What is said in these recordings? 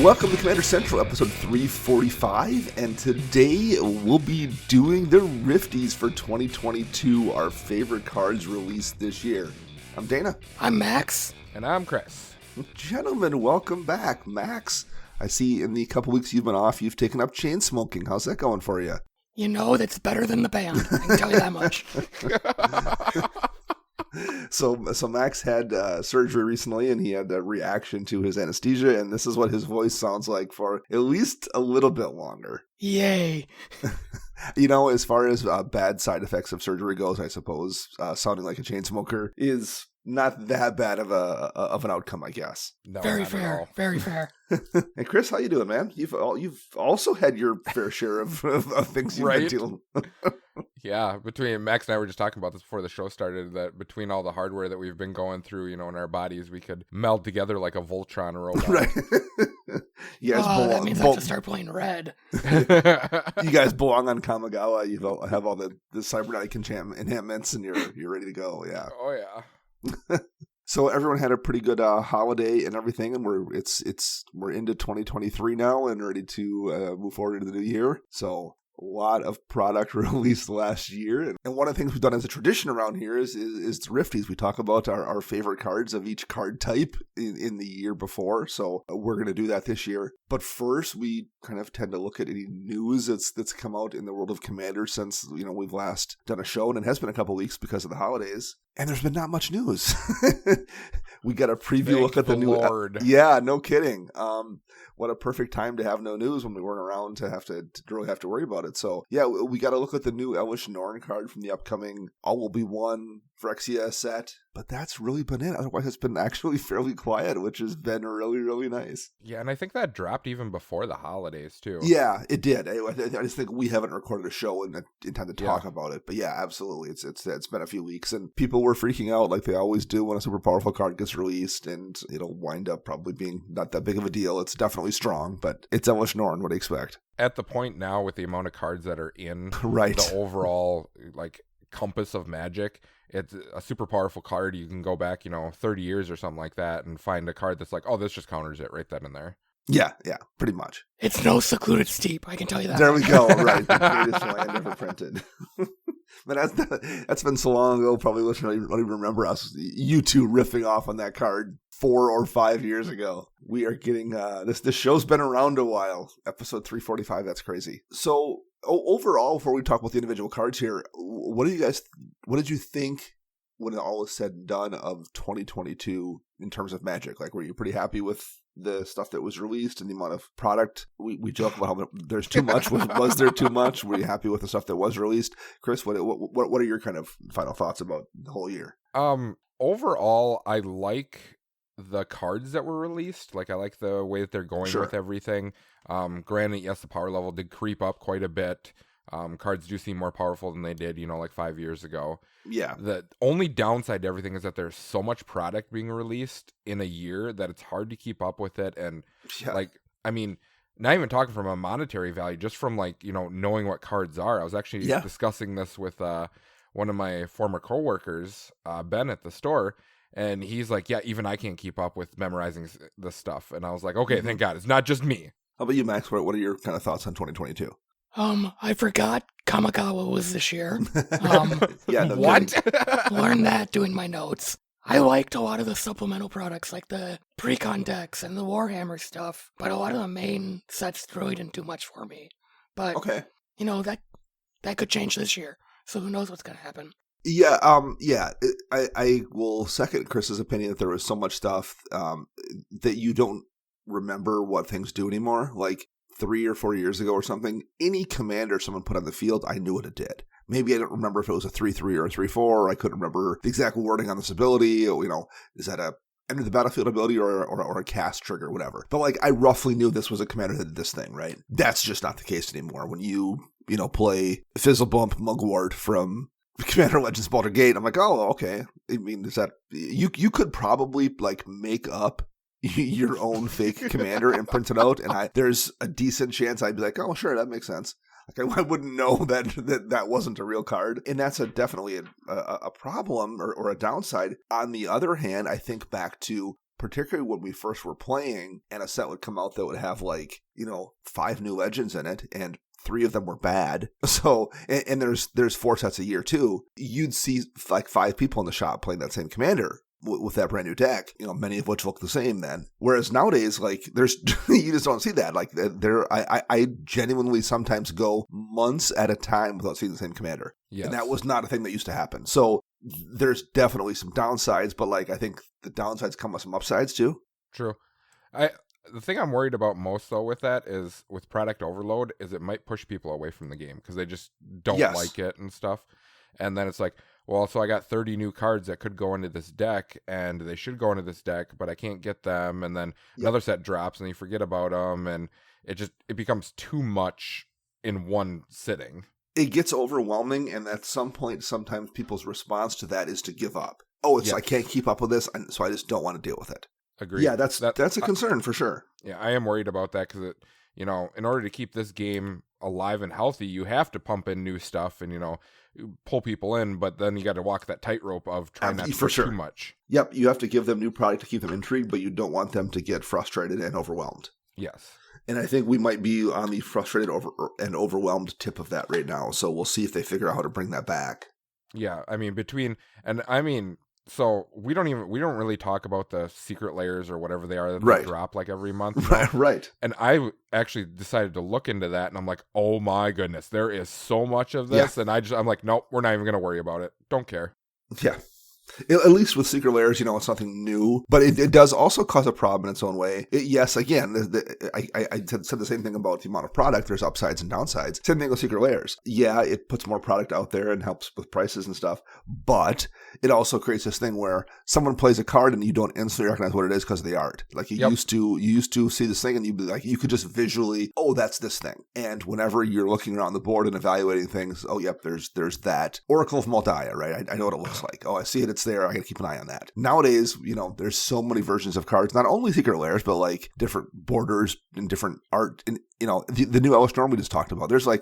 Welcome to Commander Central, episode 345, and today we'll be doing the Rifties for 2022, our favorite cards released this year. I'm Dana. I'm Max. And I'm Chris. Gentlemen, welcome back. Max, I see in the couple weeks you've been off, you've taken up chain smoking. How's that going for you? You know, that's better than the band. I can tell you that much. So Max had surgery recently, and he had a reaction to his anesthesia, and this is what his voice sounds like for at least a little bit longer. Yay. You know, as far as bad side effects of surgery goes, I suppose sounding like a chain smoker is not that bad of an outcome, I guess. No, Very fair. Very fair. And Chris, how you doing, man? You've also had your fair share of things you've been dealing with. Yeah, between Max and I were just talking about this before the show started, that between all the hardware that we've been going through, you know, in our bodies, we could meld together like a Voltron robot. Right. You guys that means I have to start playing red. You guys belong on Kamigawa. You have all the cybernetic enhancements, and you're ready to go. Yeah. Oh yeah. So everyone had a pretty good holiday and everything, and we're into 2023 now and ready to move forward into the new year. So a lot of product released last year, and one of the things we've done as a tradition around here is Rifties. We talk about our favorite cards of each card type in the year before, so we're going to do that this year. But first, we kind of tend to look at any news that's come out in the world of Commander since, you know, we've last done a show, and it has been a couple weeks because of the holidays. And there's been not much news. We got a preview look at the new. Lord. Yeah, no kidding. What a perfect time to have no news when we weren't around to really have to worry about it. So yeah, we got to look at the new Elvish Norn card from the upcoming All Will Be One Phyrexia set. But that's really been it. Otherwise, it's been actually fairly quiet, which has been really, really nice. Yeah, and I think that dropped even before the holidays, too. Yeah, it did. I just think we haven't recorded a show in time to talk about it. But yeah, absolutely. It's been a few weeks, and people were freaking out like they always do when a super powerful card gets released, and it'll wind up probably being not that big of a deal. It's definitely strong, but it's Elvish Norn. What do you expect? At the point now, with the amount of cards that are in right. the overall compass of Magic, it's a super powerful card. You can go back, 30 years or something like that and find a card that's like, oh, this just counters it right then and there. Yeah, pretty much. It's no secluded steep, I can tell you that. There we go, right. The greatest land ever printed. But that's been so long ago, probably listeners don't even remember us, you two riffing off on that card 4 or 5 years ago. We are getting, this show's been around a while. Episode 345, that's crazy. So, overall, before we talk about the individual cards here, what did you think when it all is said and done of 2022 in terms of Magic? Like, were you pretty happy with the stuff that was released and the amount of product? We joke about how there's too much. Was there too much? Were you happy with the stuff that was released? Chris, what are your kind of final thoughts about the whole year? Overall, I like the cards that were released. Like, I like the way that they're going with everything. Granted, yes, the power level did creep up quite a bit. Cards do seem more powerful than they did, like 5 years ago. Yeah. The only downside to everything is that there's so much product being released in a year that it's hard to keep up with it. And not even talking from a monetary value, just from knowing what cards are. I was actually discussing this with one of my former coworkers, Ben, at the store. And he's like, yeah, even I can't keep up with memorizing this stuff. And I was like, okay, thank God. It's not just me. How about you, Max? What are your kind of thoughts on 2022? I forgot Kamigawa was this year. Yeah, no what? Learned that doing my notes. I liked a lot of the supplemental products, like the Precon decks and the Warhammer stuff, but a lot of the main sets really didn't do much for me. But, that could change this year, so who knows what's going to happen. Yeah, I will second Chris's opinion that there was so much stuff that you don't remember what things do anymore. Like 3 or 4 years ago or something, any commander someone put on the field, I knew what it did. Maybe I don't remember if it was a 3/3 or a 3/4, or I couldn't remember the exact wording on this ability. Is that a enter the battlefield ability or a cast trigger, whatever. But I roughly knew this was a commander that did this thing, right? That's just not the case anymore. When you play Fizzlebump Mugwort from Commander Legends Baldur's Gate, I'm like, oh, okay. I mean, is that you could probably make up your own fake commander and print it out, and there's a decent chance I'd be like, oh, sure, that makes sense. I wouldn't know that wasn't a real card, and that's definitely a problem or a downside. On the other hand, I think back to particularly when we first were playing, and a set would come out that would have 5 new legends in it, and 3 of them were bad. So, and there's 4 sets a year too. You'd see 5 people in the shop playing that same commander with that brand new deck, many of which look the same then. Whereas nowadays, there's, you just don't see that. I genuinely sometimes go months at a time without seeing the same commander. Yes. And that was not a thing that used to happen. So there's definitely some downsides, but I think the downsides come with some upsides too. True. The thing I'm worried about most, though, with that is with product overload, is it might push people away from the game because they just don't like it and stuff. And then it's like, well, so I got 30 new cards that could go into this deck, and they should go into this deck, but I can't get them. And then another set drops, and you forget about them, and it becomes too much in one sitting. It gets overwhelming, and at some point, sometimes people's response to that is to give up. Oh, I can't keep up with this, so I just don't want to deal with it. Agreed. Yeah, that's a concern for sure. Yeah, I am worried about that because, in order to keep this game alive and healthy, you have to pump in new stuff and, pull people in, but then you got to walk that tightrope of trying not to push too much. Yep, you have to give them new product to keep them intrigued, but you don't want them to get frustrated and overwhelmed. Yes. And I think we might be on the frustrated and overwhelmed tip of that right now, so we'll see if they figure out how to bring that back. Yeah, so we don't really talk about the secret layers or whatever they are that they drop every month. Right. And I actually decided to look into that, and I'm like, oh my goodness, there is so much of this. Yeah. And I'm like, nope, we're not even going to worry about it. Don't care. Yeah. At least with secret layers, it's nothing new, but it does also cause a problem in its own way. Again, I said the same thing about the amount of product. There's upsides and downsides. Same thing with secret layers. Yeah, it puts more product out there and helps with prices and stuff, but it also creates this thing where someone plays a card and you don't instantly recognize what it is because of the art. You used to see this thing and you'd be like, you could just visually, oh, that's this thing. And whenever you're looking around the board and evaluating things, oh, yep, there's that. Oracle of Moldiah, right? I know what it looks like. Oh, I see it. It's there. I got to keep an eye on that. Nowadays, there's so many versions of cards, not only secret layers, but different borders and different art. And, the new Elesh Norn we just talked about, there's I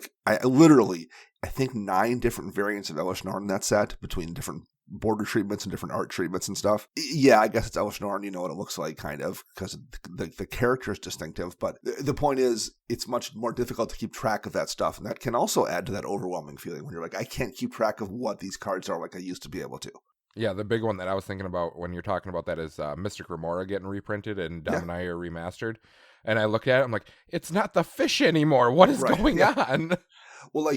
think 9 different variants of Elesh Norn in that set between different border treatments and different art treatments and stuff. Yeah, I guess it's Elesh Norn, you know what it looks like kind of because the character is distinctive, but the point is it's much more difficult to keep track of that stuff, and that can also add to that overwhelming feeling when you're like, I can't keep track of what these cards are like I used to be able to. Yeah, the big one that I was thinking about when you're talking about that is Mystic Remora getting reprinted and Dominaria remastered. And I look at it, I'm like, it's not the fish anymore. What is going on? Well,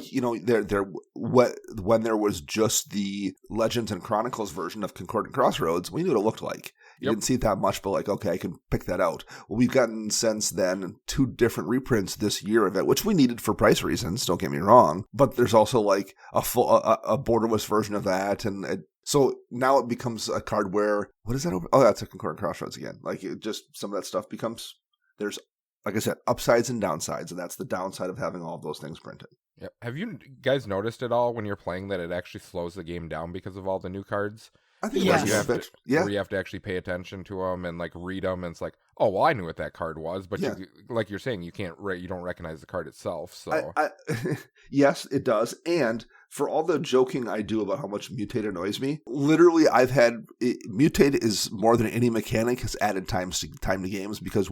when there was just the Legends and Chronicles version of Concordant Crossroads, we knew what it looked like. You didn't see it that much, but okay, I can pick that out. Well, we've gotten since then 2 different reprints this year of it, which we needed for price reasons. Don't get me wrong, but there's also a full a borderless version of that, and so now it becomes a card where what is that over? Oh, that's a Concordant Crossroads again. Just some of that stuff becomes there's. Like I said, upsides and downsides, and that's the downside of having all of those things printed. Yep. Have you guys noticed at all when you're playing that it actually slows the game down because of all the new cards? I think where you have to actually pay attention to them and read them, and it's like, oh, well, I knew what that card was, but you, like you're saying, you don't recognize the card itself. So yes, it does, and for all the joking I do about how much Mutate annoys me, literally Mutate is more than any mechanic has added time to games because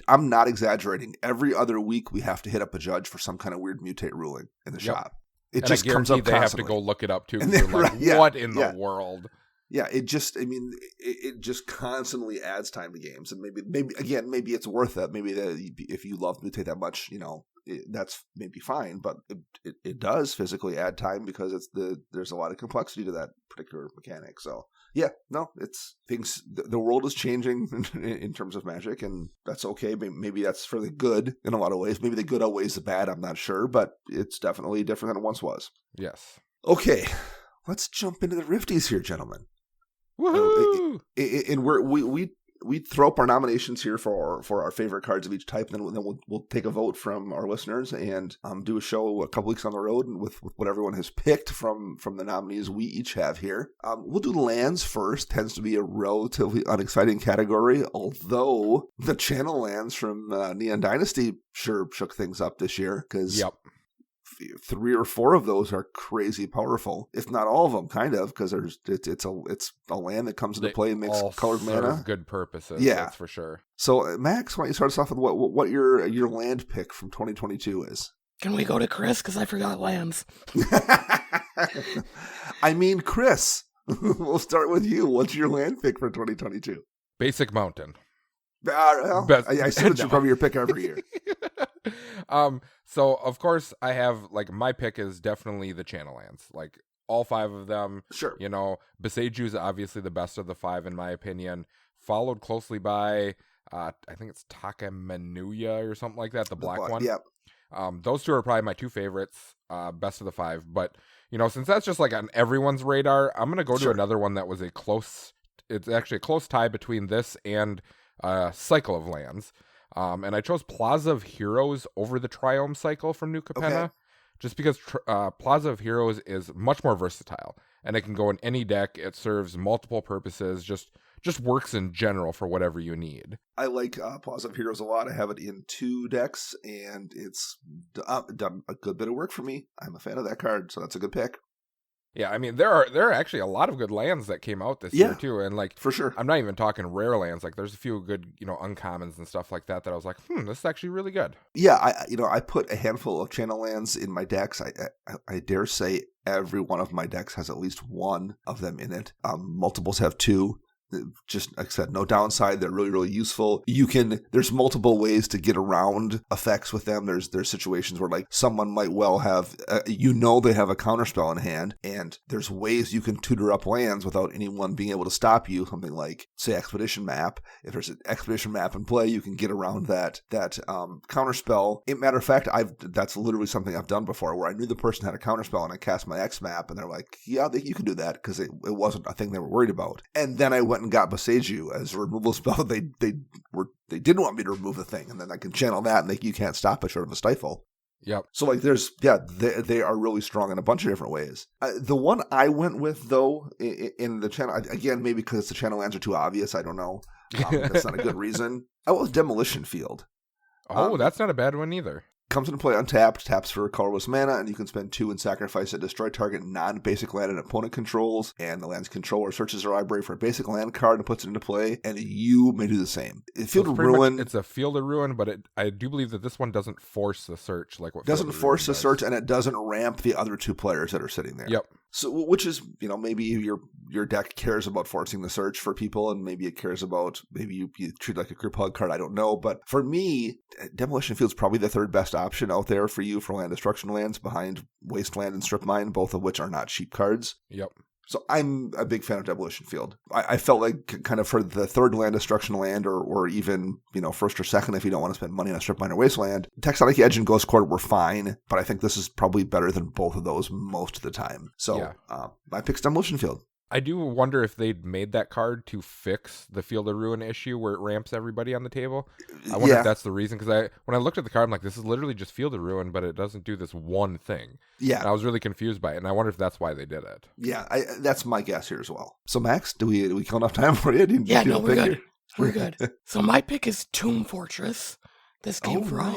I'm not exaggerating. Every other week we have to hit up a judge for some kind of weird Mutate ruling in the shop. It just comes up constantly. They have to go look it up too. And they're like, what in the world? Yeah, it just constantly adds time to games, and maybe it's worth it. Maybe if you love Mutate that much, that's maybe fine, but it does physically add time because there's a lot of complexity to that particular mechanic. So yeah, no, it's things. The world is changing in terms of Magic, and that's okay. Maybe that's for the good in a lot of ways. Maybe the good outweighs the bad. I'm not sure, but it's definitely different than it once was. Yes. Okay, let's jump into the Rifties here, gentlemen. Woohoo! And we throw up our nominations here for our favorite cards of each type, and then we'll take a vote from our listeners and do a show a couple weeks on the road with what everyone has picked from the nominees we each have here. We'll do lands first. Tends to be a relatively unexciting category, although the channel lands from Neon Dynasty sure shook things up this year because 3 or 4 of those are crazy powerful, if not all of them, kind of, because it's a land that comes into play and makes colored mana. Good purposes, that's for sure. So, Max, why don't you start us off with what your land pick from 2022 is? Can we go to Chris? Because I forgot lands. I mean, Chris, we'll start with you. What's your land pick for 2022? Basic Mountain. I said it's probably your pick every year. So of course I have, like, my pick is definitely the Channel Lands, like all 5 of them. Sure. You know, Beseiju is obviously the best of the 5 in my opinion, followed closely by I think it's Takamanuya or something like that, the black one. Yep. Those 2 are probably my 2 favorites, best of the 5. But, you know, since that's just like on everyone's radar, I'm gonna go to another one that was it's actually a close tie between this and Cycle of Lands. And I chose Plaza of Heroes over the Triome Cycle from New Capenna, just because Plaza of Heroes is much more versatile, and it can go in any deck. It serves multiple purposes, just works in general for whatever you need. I like Plaza of Heroes a lot. I have it in 2 decks, and it's done a good bit of work for me. I'm a fan of that card, so that's a good pick. Yeah, I mean, there are actually a lot of good lands that came out this year too, and like, for sure, I'm not even talking rare lands. Like, there's a few good, you know, uncommons and stuff like that I was like, this is actually really good. Yeah, I put a handful of Channel Lands in my decks. I dare say every one of my decks has at least 1 of them in it. Multiples have 2. Just like I said, no downside. They're really, really useful. There's multiple ways to get around effects with them. There's situations where, like, someone might well have, they have a counterspell in hand, and there's ways you can tutor up lands without anyone being able to stop you. Something like, say, Expedition Map. If there's an Expedition Map in play, you can get around that counterspell. Matter of fact, that's literally something I've done before, where I knew the person had a counterspell and I cast my X map, and they're like, yeah, you can do that, because it wasn't a thing they were worried about. And then I went and got Beseiju as a removal spell. They didn't want me to remove the thing, and then I can channel that, and you can't stop it short of a stifle. Yep. So, like, they are really strong in a bunch of different ways. The one I went with, though, in the channel, again, maybe because the Channel Lands are too obvious, I don't know. That's not a good reason. I was Demolition Field. That's not a bad one either. Comes into play untapped, taps for colorless mana, and you can spend 2 and sacrifice it. Destroy target non-basic land an opponent controls, and the land's controller searches their library for a basic land card and puts it into play, and you may do the same. Field of Ruin. It's a Field of Ruin, but I do believe that this one doesn't force the search like what doesn't force the search, and it doesn't ramp the other 2 players that are sitting there. Yep. So, which is, maybe your deck cares about forcing the search for people, and maybe it cares about, maybe you treat it like a group hug card, I don't know. But for me, Demolition Field's probably the 3rd best option out there for you for land destruction lands, behind Wasteland and Strip Mine, both of which are not cheap cards. Yep. So I'm a big fan of Demolition Field. I felt like, kind of, for the 3rd land destruction land, or even, 1st or 2nd if you don't want to spend money on Strip Mine or Wasteland, Texonic Edge and Ghost Court were fine, but I think this is probably better than both of those most of the time. So my pick's Demolition Field. I do wonder if they'd made that card to fix the Field of Ruin issue where it ramps everybody on the table. I wonder if that's the reason, because when I looked at the card, I'm like, this is literally just Field of Ruin, but it doesn't do this one thing. Yeah. And I was really confused by it, and I wonder if that's why they did it. Yeah, that's my guess here as well. So, Max, do we kill enough time for you? We're good. We're good. So my pick is Tomb Fortress. This came from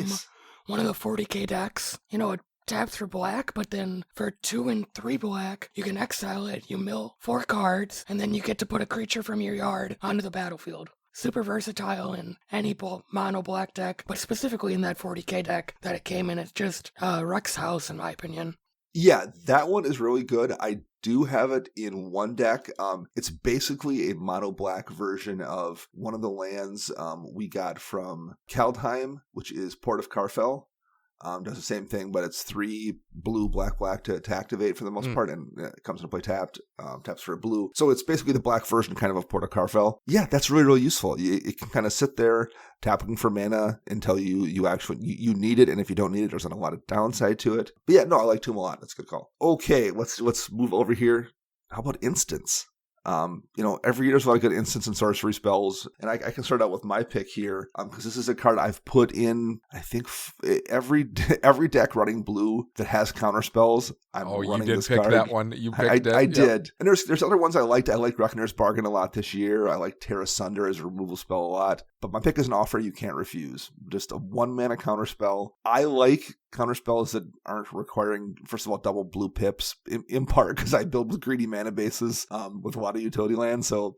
one of the 40k decks. It taps for black, but then for 2 and 3 black, you can exile it, you mill 4 cards, and then you get to put a creature from your yard onto the battlefield. Super versatile in any mono black deck, but specifically in that 40k deck that it came in. It's just Ruck's House, in my opinion. Yeah, that one is really good. I do have it in one deck. It's basically a mono black version of one of the lands we got from Kaldheim, which is Port of Karfell. Does the same thing, but it's 3 blue, black to activate for the most part, and it comes into play tapped, taps for a blue. So it's basically the black version kind of Port of Karfell. Yeah, that's really, really useful. It can kind of sit there tapping for mana until you actually need it, and if you don't need it, there's not a lot of downside to it. But yeah, no, I like Tomb a lot. That's a good call. Okay, let's move over here. How about Instance? Every year there's a lot of good instants and sorcery spells, and I can start out with my pick here because this is a card I've put in. I think every deck running blue that has counter spells. I'm running this card. You did pick that one. You picked it. I did, and there's other ones I liked. I liked Reckoner's Bargain a lot this year. I like Terra Sunder as a removal spell a lot. But my pick is an offer you can't refuse. Just a 1-mana counter spell. I like counter spells that aren't requiring, first of all, double blue pips, in part because I build with greedy mana bases with a lot of utility lands. So,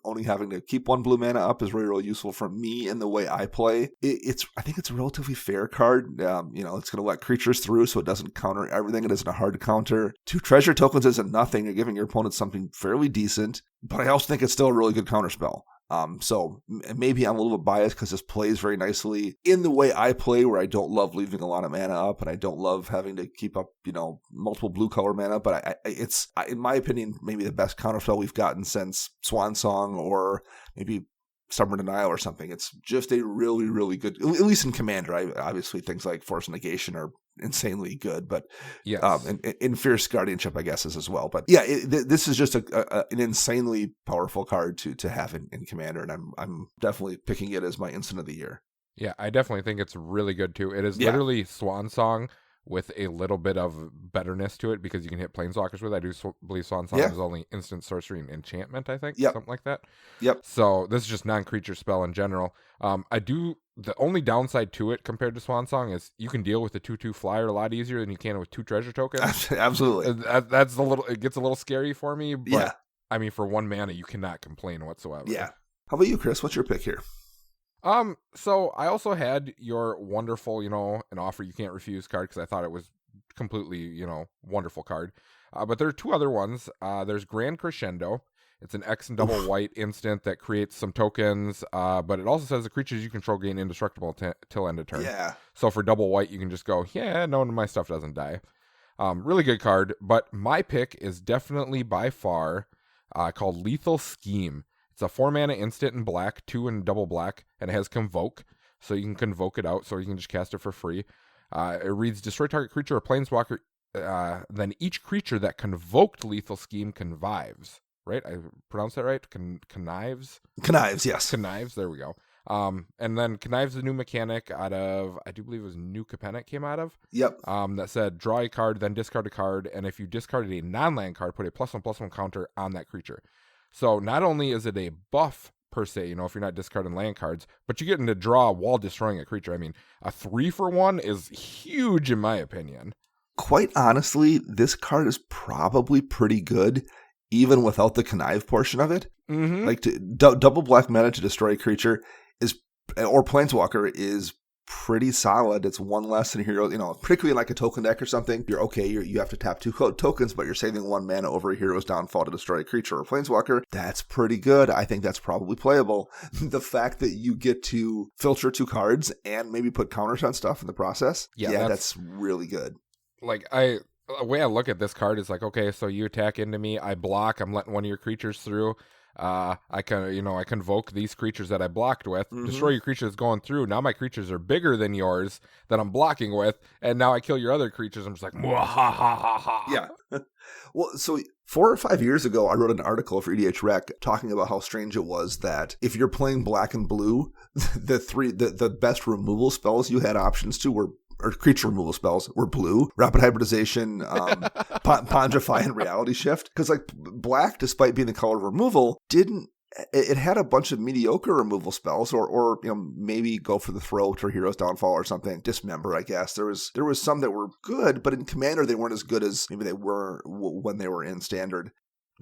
only having to keep 1 blue mana up is really, really useful for me in the way I play. I think it's a relatively fair card. It's going to let creatures through so it doesn't counter everything. It isn't a hard counter. 2 treasure tokens isn't nothing. You're giving your opponent something fairly decent, but I also think it's still a really good counter spell. So maybe I'm a little bit biased because this plays very nicely in the way I play, where I don't love leaving a lot of mana up and I don't love having to keep up, multiple blue color mana. But it's in my opinion, maybe the best counterspell we've gotten since Swan Song or maybe Summer Denial or something. It's just a really, really good, at least in Commander. Obviously things like Force Negation are insanely good, but yes. In Fierce Guardianship, I guess, is as well. But yeah, this is just an insanely powerful card to have in Commander, and I'm definitely picking it as my instant of the year. Yeah, I definitely think it's really good too. It is literally Swan Song with a little bit of betterness to it because you can hit planeswalkers with it. I do believe Swan Song is only instant sorcery and enchantment, I think, something like that. Yep. So this is just non-creature spell in general. The only downside to it compared to Swan Song is you can deal with the 2/2 flyer a lot easier than you can with 2 treasure tokens. Absolutely. It gets a little scary for me, but I mean, for 1 mana, you cannot complain whatsoever. Yeah. How about you, Chris? What's your pick here? So I also had your wonderful, an offer you can't refuse card because I thought it was completely, wonderful card. But there are 2 other ones. There's Grand Crescendo. It's an X and double white instant that creates some tokens, but it also says the creatures you control gain indestructible till end of turn. Yeah. So for double white, you can just go, no, my stuff doesn't die. Really good card, but my pick is definitely by far called Lethal Scheme. It's a 4-mana instant in black, 2 in double black, and it has Convoke, so you can convoke it out, so you can just cast it for free. It reads, destroy target creature or planeswalker, then each creature that convoked Lethal Scheme connives. Right? I pronounced that right? Connives? Connives, yes. Connives, there we go. And then Connives, the new mechanic out of, I do believe it was New Capenna came out of. Yep. That said, draw a card, then discard a card, and if you discarded a non-land card, put a +1/+1 counter on that creature. So not only is it a buff per se, if you're not discarding land cards, but you're getting to draw while destroying a creature. I mean, a 3-for-1 is huge in my opinion. Quite honestly, this card is probably pretty good, even without the connive portion of it. Mm-hmm. Like double black mana to destroy a creature or planeswalker is pretty solid. It's 1 less than hero, particularly in like a token deck or something. You're okay. You have to tap 2 tokens, but you're saving 1 mana over a hero's downfall to destroy a creature or planeswalker. That's pretty good. I think that's probably playable. The fact that you get to filter 2 cards and maybe put counters on stuff in the process. Yeah, that's really good. Like the way I look at this card is like, okay, so you attack into me, I block, I'm letting one of your creatures through. I convoke these creatures that I blocked with, destroy your creatures going through. Now my creatures are bigger than yours that I'm blocking with, and now I kill your other creatures. I'm just like, ha. Yeah. Well, so 4 or 5 years ago, I wrote an article for EDH Rec talking about how strange it was that if you're playing black and blue, the best removal spells you had options to were, or creature removal spells, were blue, Rapid Hybridization, Pondify, and Reality Shift. Because like black, despite being the color of removal, it had a bunch of mediocre removal spells, or maybe go for the throat or Hero's Downfall or something. Dismember, I guess. There was some that were good, but in Commander they weren't as good as maybe they were when they were in Standard.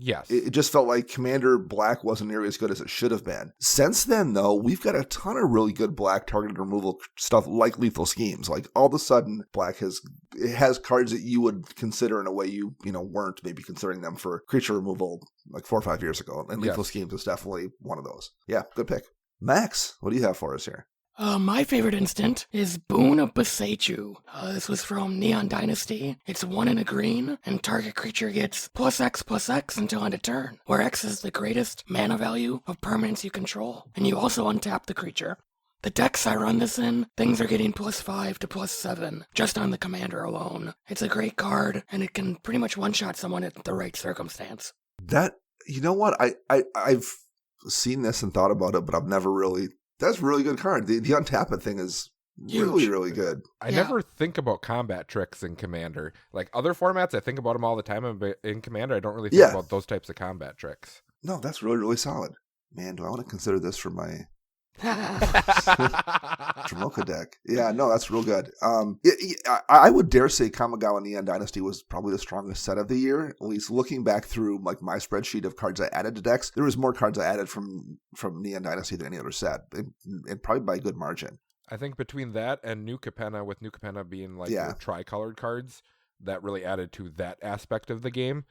Yes. It just felt like Commander Black wasn't nearly as good as it should have been. Since then, though, we've got a ton of really good Black targeted removal stuff like Lethal Schemes. Like, all of a sudden, Black has cards that you would consider in a way you weren't maybe considering them for creature removal like 4 or 5 years ago. And Lethal Schemes is definitely one of those. Yeah, good pick. Max, what do you have for us here? My favorite instant is Boon of Boseiju. This was from Neon Dynasty. It's 1 and a green, and target creature gets +X/+X until end of turn, where X is the greatest mana value of permanents you control, and you also untap the creature. The decks I run this in, things are getting +5 to +7, just on the commander alone. It's a great card, and it can pretty much one-shot someone at the right circumstance. That You know what? I've seen this and thought about it, but I've never really. That's a really good card. The untap it thing is really, really good. I never think about combat tricks in Commander. Like other formats, I think about them all the time. In Commander, I don't really think about those types of combat tricks. No, that's really, really solid. Man, do I want to consider this for my Jamoka deck? Yeah, no, that's real good. I would dare say Kamigawa Neon Dynasty was probably the strongest set of the year. At least looking back through like my spreadsheet of cards I added to decks, there was more cards I added from Neon Dynasty than any other set, and probably by a good margin. I think between that and New Capenna, with New Capenna being like the tri-colored cards, that really added to that aspect of the game.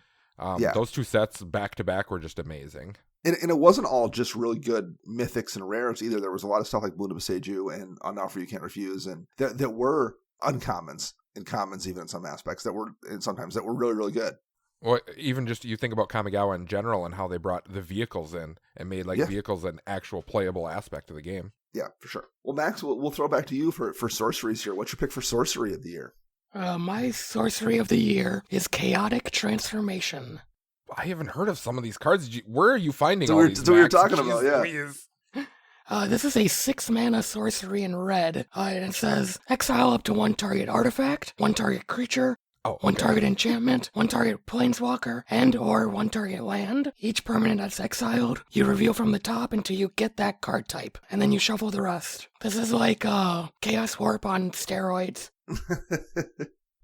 Those two sets back to back were just amazing. And it wasn't all just really good mythics and rares either. There was a lot of stuff like Bloom of Seiju and On Offer You Can't Refuse, and that were uncommons and commons even in some aspects that were really, really good. Well, even just you think about Kamigawa in general and how they brought the vehicles in and made vehicles an actual playable aspect of the game. Yeah, for sure. Well, Max, we'll throw back to you for sorceries here. What's your pick for sorcery of the year? My sorcery of the year is Chaotic Transformation. I haven't heard of some of these cards. Where are you finding all these? That's what we were talking about, yeah. This is a 6-mana sorcery in red, and it says, exile up to 1 target artifact, 1 target creature, 1 target enchantment, 1 target planeswalker, and or 1 target land. Each permanent that's exiled, you reveal from the top until you get that card type, and then you shuffle the rest. This is like Chaos Warp on steroids.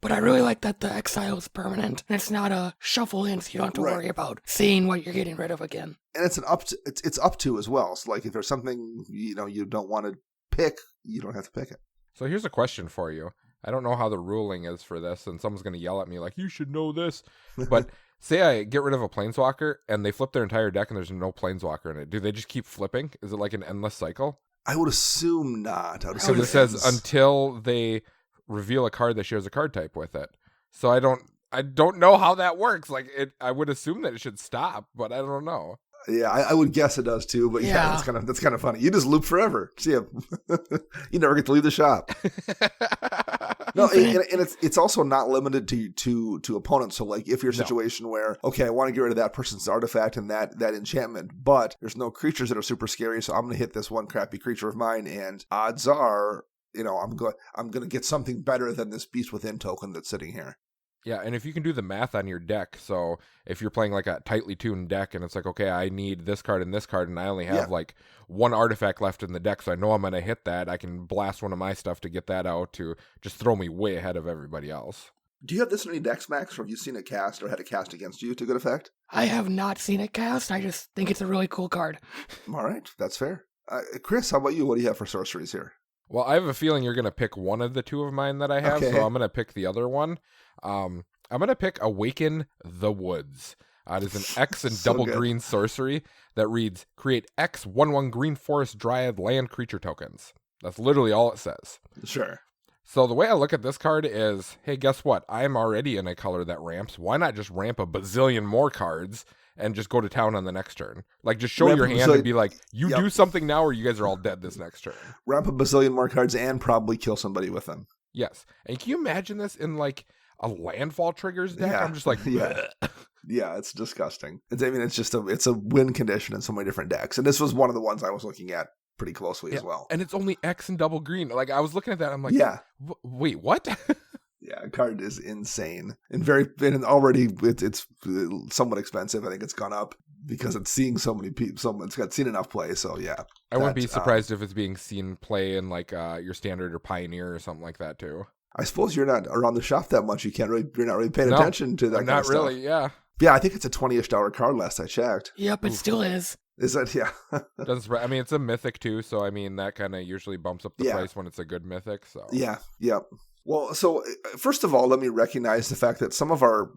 But I really like that the exile is permanent, and it's not a shuffle in, so you don't have to worry about seeing what you're getting rid of again. And it's it's up to as well. So like if there's something you don't want to pick, you don't have to pick it. So here's a question for you. I don't know how the ruling is for this, and someone's going to yell at me like, you should know this. But say I get rid of a planeswalker, and they flip their entire deck, and there's no planeswalker in it. Do they just keep flipping? Is it like an endless cycle? I would assume not. Because it says until they reveal a card that shares a card type with it. So I don't know how that works. Like I would assume that it should stop, but I don't know. Yeah, I would guess it does too. But yeah, that's kind of funny. You just loop forever. See, you never get to leave the shop. No, and it's also not limited to opponents. So like if you're a situation where I want to get rid of that person's artifact and that enchantment, but there's no creatures that are super scary, so I'm going to hit this one crappy creature of mine, and odds are, I'm going to get something better than this Beast Within token that's sitting here. Yeah, and if you can do the math on your deck, so if you're playing like a tightly tuned deck and it's like, okay, I need this card and I only have like 1 artifact left in the deck, so I know I'm going to hit that, I can blast one of my stuff to get that out to just throw me way ahead of everybody else. Do you have this in any decks, Max, or have you seen it cast or had it cast against you to good effect? I have not seen it cast. I just think it's a really cool card. All right, that's fair. Chris, how about you? What do you have for sorceries here? Well, I have a feeling you're going to pick one of the 2 of mine that I have, so I'm going to pick the other one. I'm going to pick Awaken the Woods. It is an X and double green sorcery that reads, create X 1/1 green forest dryad land creature tokens. That's literally all it says. Sure. So the way I look at this card is, hey, guess what? I'm already in a color that ramps. Why not just ramp a bazillion more cards and just go to town on the next turn? Like, just show your hand and be like, you do something now or you guys are all dead this next turn. Ramp a bazillion more cards and probably kill somebody with them. Yes. And can you imagine this in, like, a landfall triggers deck? I'm just like, yeah, it's disgusting. It's just it's a win condition in so many different decks. And this was one of the ones I was looking at pretty closely as well. And it's only X and double green. Like, I was looking at that, I'm like, wait, what? Yeah, card is insane and already it's somewhat expensive. I think it's gone up because it's seeing so many people. It's got seen enough play. So yeah, I wouldn't be surprised if it's being seen play in like your standard or pioneer or something like that too. I suppose you're not around the shop that much. You're not really paying attention to that. Kind of stuff. Not really. Yeah. Yeah, I think it's a $20-ish card last I checked. Yep, it still is. Is that, yeah. I mean, it's a mythic too, so I mean, that kind of usually bumps up the price when it's a good mythic. So yeah. Well, so first of all, let me recognize the fact that some of our,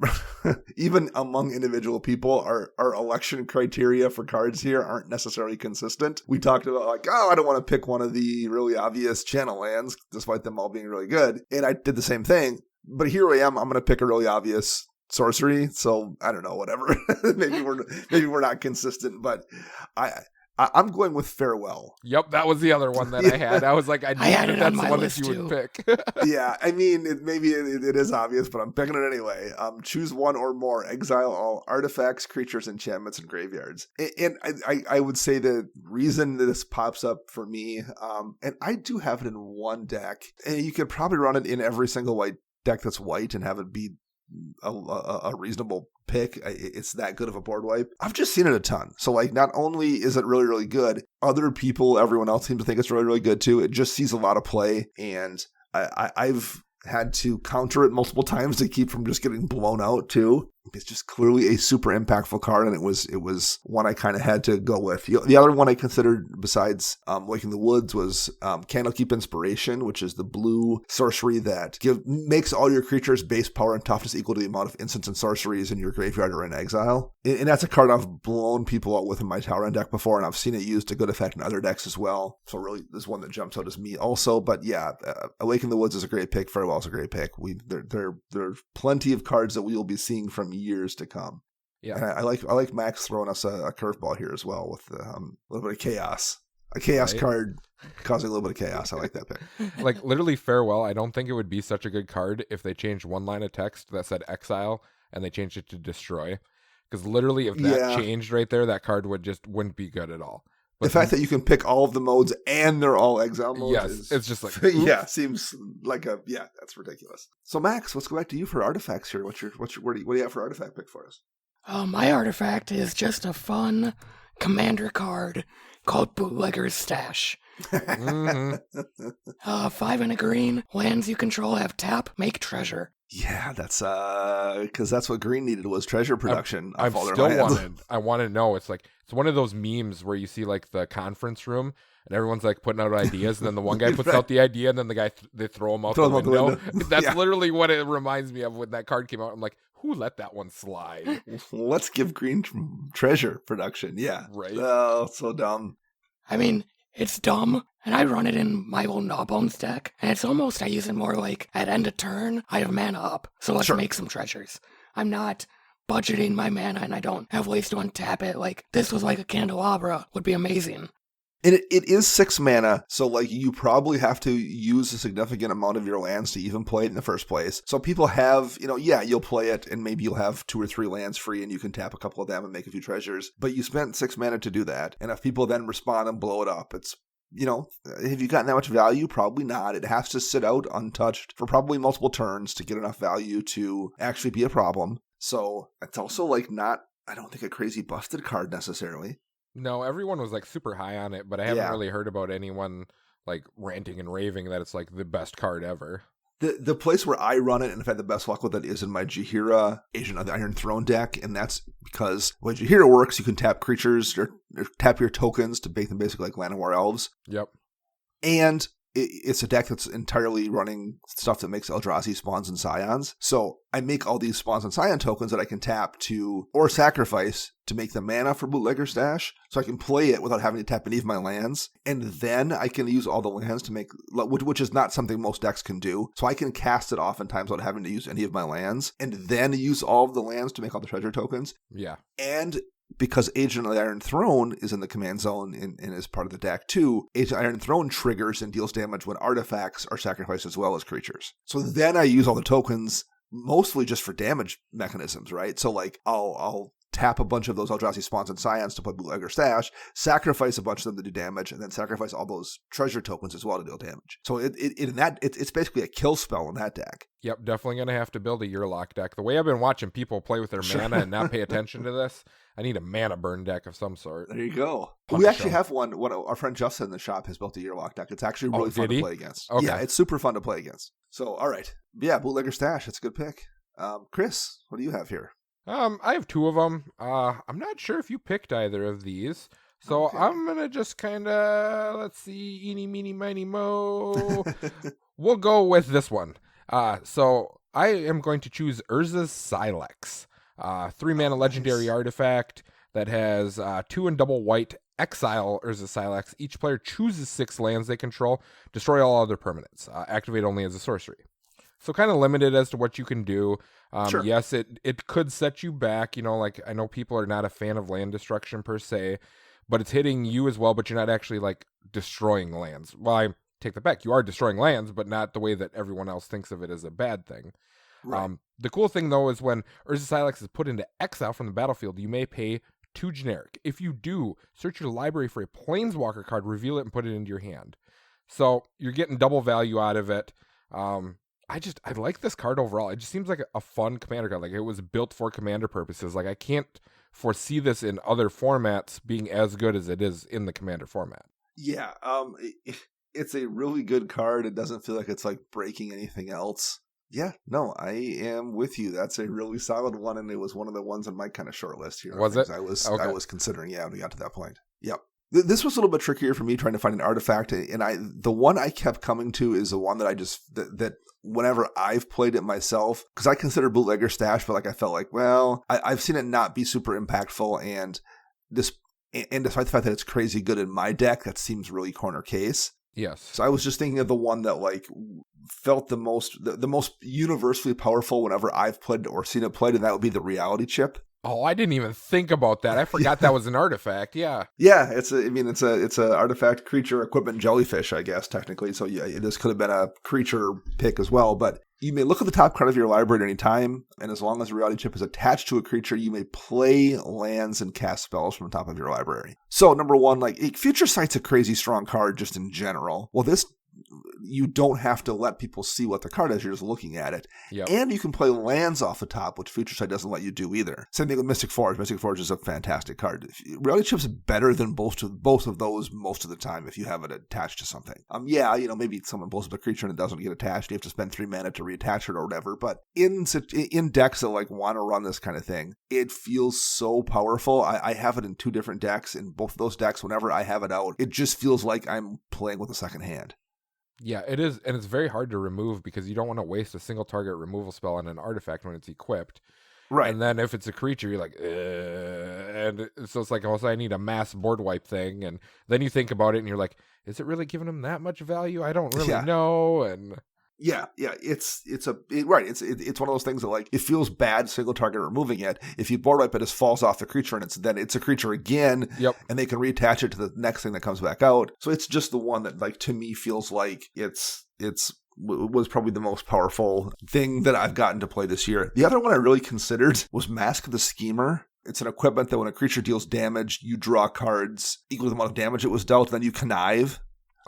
even among individual people, our election criteria for cards here aren't necessarily consistent. We talked about like, I don't want to pick one of the really obvious channel lands, despite them all being really good. And I did the same thing. But here I am. I'm going to pick a really obvious sorcery. So I don't know, whatever. maybe we're not consistent, but I'm going with Farewell. Yep, that was the other one that I had. I was like, I had it that's on my the one list that you too. would pick. Yeah, I mean, it is obvious, but I'm picking it anyway. Choose one or more. Exile all artifacts, creatures, enchantments, and graveyards. And I would say the reason that this pops up for me, and I do have it in one deck, and you could probably run it in every single white deck that's white and have it be a reasonable pick. It's that good of a board wipe. I've just seen it a ton. So like, not only is it really, really good, other people, everyone else seems to think it's really, really good too. It just sees a lot of play, and I've had to counter it multiple times to keep from just getting blown out too. It's just clearly a super impactful card, and it was one I kind of had to go with. The other one I considered besides Waking the Woods was Candlekeep Inspiration, which is the blue sorcery that makes all your creatures' base power and toughness equal to the amount of instants and sorceries in your graveyard or in exile. And that's a card I've blown people out with in my Tauren deck before, and I've seen it used to good effect in other decks as well. So really, this one that jumps out as me also. But yeah, Awaken the Woods is a great pick. Farewell is a great pick. There are plenty of cards that we will be seeing from years to come. Yeah, and I like Max throwing us a curveball here as well with a little bit of chaos. A chaos card causing a little bit of chaos. I like that pick. Like literally Farewell, I don't think it would be such a good card if they changed one line of text that said exile and they changed it to destroy. Because literally if that changed right there, that card wouldn't be good at all. But the fact that you can pick all of the modes and they're all exile modes it's just like seems like that's ridiculous. So Max, let's go back to you for artifacts here. What do you have for artifact pick for us? My artifact is just a fun commander card called Bootlegger's Stash. 5 and a green. Lands you control have tap, make treasure. Yeah, that's because that's what green needed was treasure production. I want to know. It's like it's one of those memes where you see like the conference room and everyone's like putting out ideas, and then the one guy puts out the idea, and then the guy they throw him out the window. That's literally what it reminds me of when that card came out. I'm like, who let that one slide? Let's give green treasure production. Yeah, right. Oh, so dumb. I mean, it's dumb, and I run it in my old Gnawbones deck, and it's almost, I use it more like, at end of turn, I have mana up, so let's make some treasures. I'm not budgeting my mana, and I don't have ways to untap it. Like, this was like a Candelabra, would be amazing. And it is 6 mana, so like you probably have to use a significant amount of your lands to even play it in the first place. So people have, you'll play it and maybe you'll have 2 or 3 lands free and you can tap a couple of them and make a few treasures. But you spent 6 mana to do that. And if people then respond and blow it up, it's, have you gotten that much value? Probably not. It has to sit out untouched for probably multiple turns to get enough value to actually be a problem. So it's also like not, I don't think, a crazy busted card necessarily. No, everyone was like super high on it, but I haven't really heard about anyone like ranting and raving that it's like the best card ever. The place where I run it and have had the best luck with it is in my Jaheira Agent of the Iron Throne deck, and that's because the way Jaheira works, you can tap creatures or tap your tokens to make them basically like Llanowar elves. Yep. And it's a deck that's entirely running stuff that makes Eldrazi spawns and scions. So I make all these spawns and scion tokens that I can tap to or sacrifice to make the mana for Bootlegger's Stash, so I can play it without having to tap any of my lands. And then I can use all the lands to make, which is not something most decks can do. So I can cast it oftentimes without having to use any of my lands, and then use all of the lands to make all the treasure tokens. Yeah. And because Agent of the Iron Throne is in the command zone and is part of the deck too, Agent of the Iron Throne triggers and deals damage when artifacts are sacrificed as well as creatures. So then I use all the tokens mostly just for damage mechanisms, right? So like I'll tap a bunch of those Eldrazi spawns and scions to play Bootlegger Stash, sacrifice a bunch of them to do damage, and then sacrifice all those treasure tokens as well to deal damage. So it's basically a kill spell in that deck. Yep, definitely going to have to build a Yearlock deck. The way I've been watching people play with their mana and not pay attention to this, I need a mana burn deck of some sort. There you go. We actually have one. Our friend Justin in the shop has built a Yearlock deck. It's actually really fun to play against. Okay. Yeah, it's super fun to play against. So, all right. Yeah, Bootlegger Stash. That's a good pick. Chris, what do you have here? I have 2 of them. I'm not sure if you picked either of these. So I'm going to just kind of, let's see, eeny, meeny, miny, mo. We'll go with this one. So I am going to choose Urza's Silex. 3 mana legendary artifact that has 2 and double white. Exile Urza's Silex. Each player chooses 6 lands they control. Destroy all other permanents. Activate only as a sorcery. So kind of limited as to what you can do. Sure. Yes, it could set you back. Like I know people are not a fan of land destruction per se, but it's hitting you as well, but you're not actually like destroying lands. Well, I take that back. You are destroying lands, but not the way that everyone else thinks of it as a bad thing. Right. The cool thing, though, is when Urza Silex is put into exile from the battlefield, you may pay 2 generic. If you do, search your library for a planeswalker card, reveal it, and put it into your hand. So you're getting double value out of it. I like this card overall. It just seems like a fun commander card. Like it was built for commander purposes. Like I can't foresee this in other formats being as good as it is in the commander format. Yeah, it's a really good card. It doesn't feel like it's like breaking anything else. Yeah, no, I am with you. That's a really solid one, and it was one of the ones on my kind of short list here. Was it? I was considering, when we got to that point. Yep. This was a little bit trickier for me trying to find an artifact, and the one I kept coming to is the one that I just that whenever I've played it myself, because I consider Bootlegger Stash, but like I felt like, well, I've seen it not be super impactful, and despite the fact that it's crazy good in my deck, that seems really corner case. Yes. So I was just thinking of the one that like felt the most universally powerful whenever I've played or seen it played, and that would be the Reality Chip. Oh, I didn't even think about that. I forgot that was an artifact. Yeah. Yeah, it's a artifact, creature, equipment, jellyfish, I guess, technically. So yeah, this could have been a creature pick as well, but you may look at the top card of your library at any time, and as long as the Reality Chip is attached to a creature, you may play lands and cast spells from the top of your library. So number one, like Future Sight's a crazy strong card just in general. Well, this, you don't have to let people see what the card is. You're just looking at it. Yep. And you can play lands off the top, which Future Sight doesn't let you do either. Same thing with Mystic Forge. Mystic Forge is a fantastic card. Reality Chip's better than both of those most of the time if you have it attached to something. Maybe someone blows up a creature and it doesn't get attached. You have to spend 3 mana to reattach it or whatever. But in decks that like want to run this kind of thing, it feels so powerful. I have it in 2 different decks. In both of those decks, whenever I have it out, it just feels like I'm playing with a second hand. Yeah, it is, and it's very hard to remove because you don't want to waste a single target removal spell on an artifact when it's equipped. Right. And then if it's a creature, you're like, and so it's like, also I need a mass board wipe thing, and then you think about it and you're like, is it really giving them that much value? I don't really know. And yeah, it's one of those things that like it feels bad single target removing it. If you board wipe it, it falls off the creature and it's a creature again. Yep. And they can reattach it to the next thing that comes back out. So it's just the one that like to me feels like was probably the most powerful thing that I've gotten to play this year. The other one I really considered was Mask the Schemer. It's an equipment that when a creature deals damage, you draw cards equal to the amount of damage it was dealt, then you connive.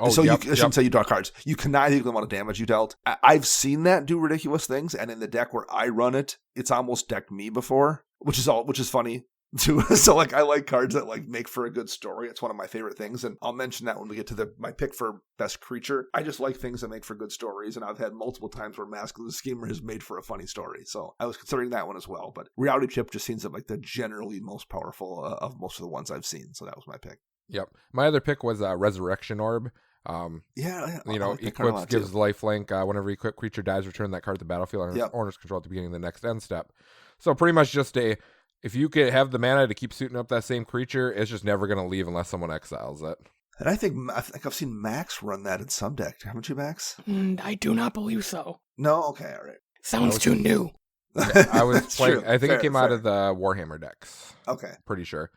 I shouldn't say you draw cards. You connive equal amount of damage you dealt. I've seen that do ridiculous things, and in the deck where I run it, it's almost decked me before, which is funny too. So like I like cards that like make for a good story. It's one of my favorite things, and I'll mention that when we get to my pick for best creature. I just like things that make for good stories, and I've had multiple times where Mask of the Schemer has made for a funny story. So I was considering that one as well. But Reality Chip just seems like the generally most powerful of most of the ones I've seen. So that was my pick. Yep. My other pick was Resurrection Orb. Equips gives lifelink. Whenever equipped creature dies, return that card to the battlefield under owner's control at the beginning of the next end step. So pretty much just if you could have the mana to keep suiting up that same creature, it's just never going to leave unless someone exiles it. And I think I've seen Max run that in some deck. Haven't you, Max? I do not believe so. No? Okay, all right. Sounds too new. Yeah, I was playing. True. I think it came out of the Warhammer decks. Okay. Pretty sure.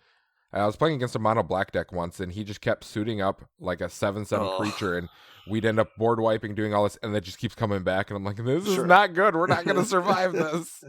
I was playing against a mono black deck once, and he just kept suiting up like a 7/7 creature, and we'd end up board wiping, doing all this, and it just keeps coming back, and I'm like, this is not good. We're not going to survive this.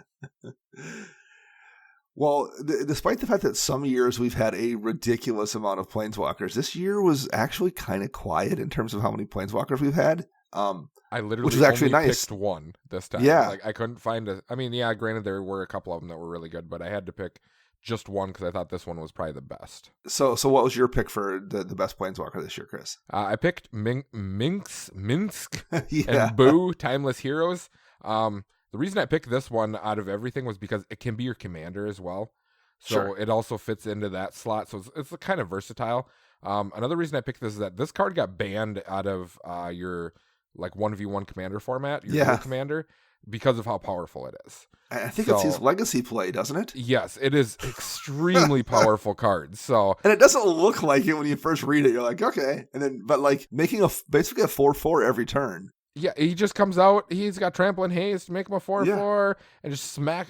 Well, despite the fact that some years we've had a ridiculous amount of planeswalkers, this year was actually kind of quiet in terms of how many planeswalkers we've had. I literally which was actually only nice. picked one this time. Yeah. Like I couldn't find granted there were a couple of them that were really good, but I had to pick just one because I thought this one was probably the best. So what was your pick for the best planeswalker this year, Chris? I picked Minsk, yeah. and Boo, Timeless Heroes. The reason I picked this one out of everything was because it can be your commander as well. So it also fits into that slot. So it's kind of versatile. Another reason I picked this is that this card got banned out of your like 1v1 commander format, your commander, because of how powerful it is. I think it's his legacy play, doesn't it? Yes, it is extremely powerful card. So, and it doesn't look like it when you first read it. You're like, okay, and then but like making basically a 4/4 every turn. Yeah, he just comes out. He's got trample and haste, make him a 4/4, and just smack.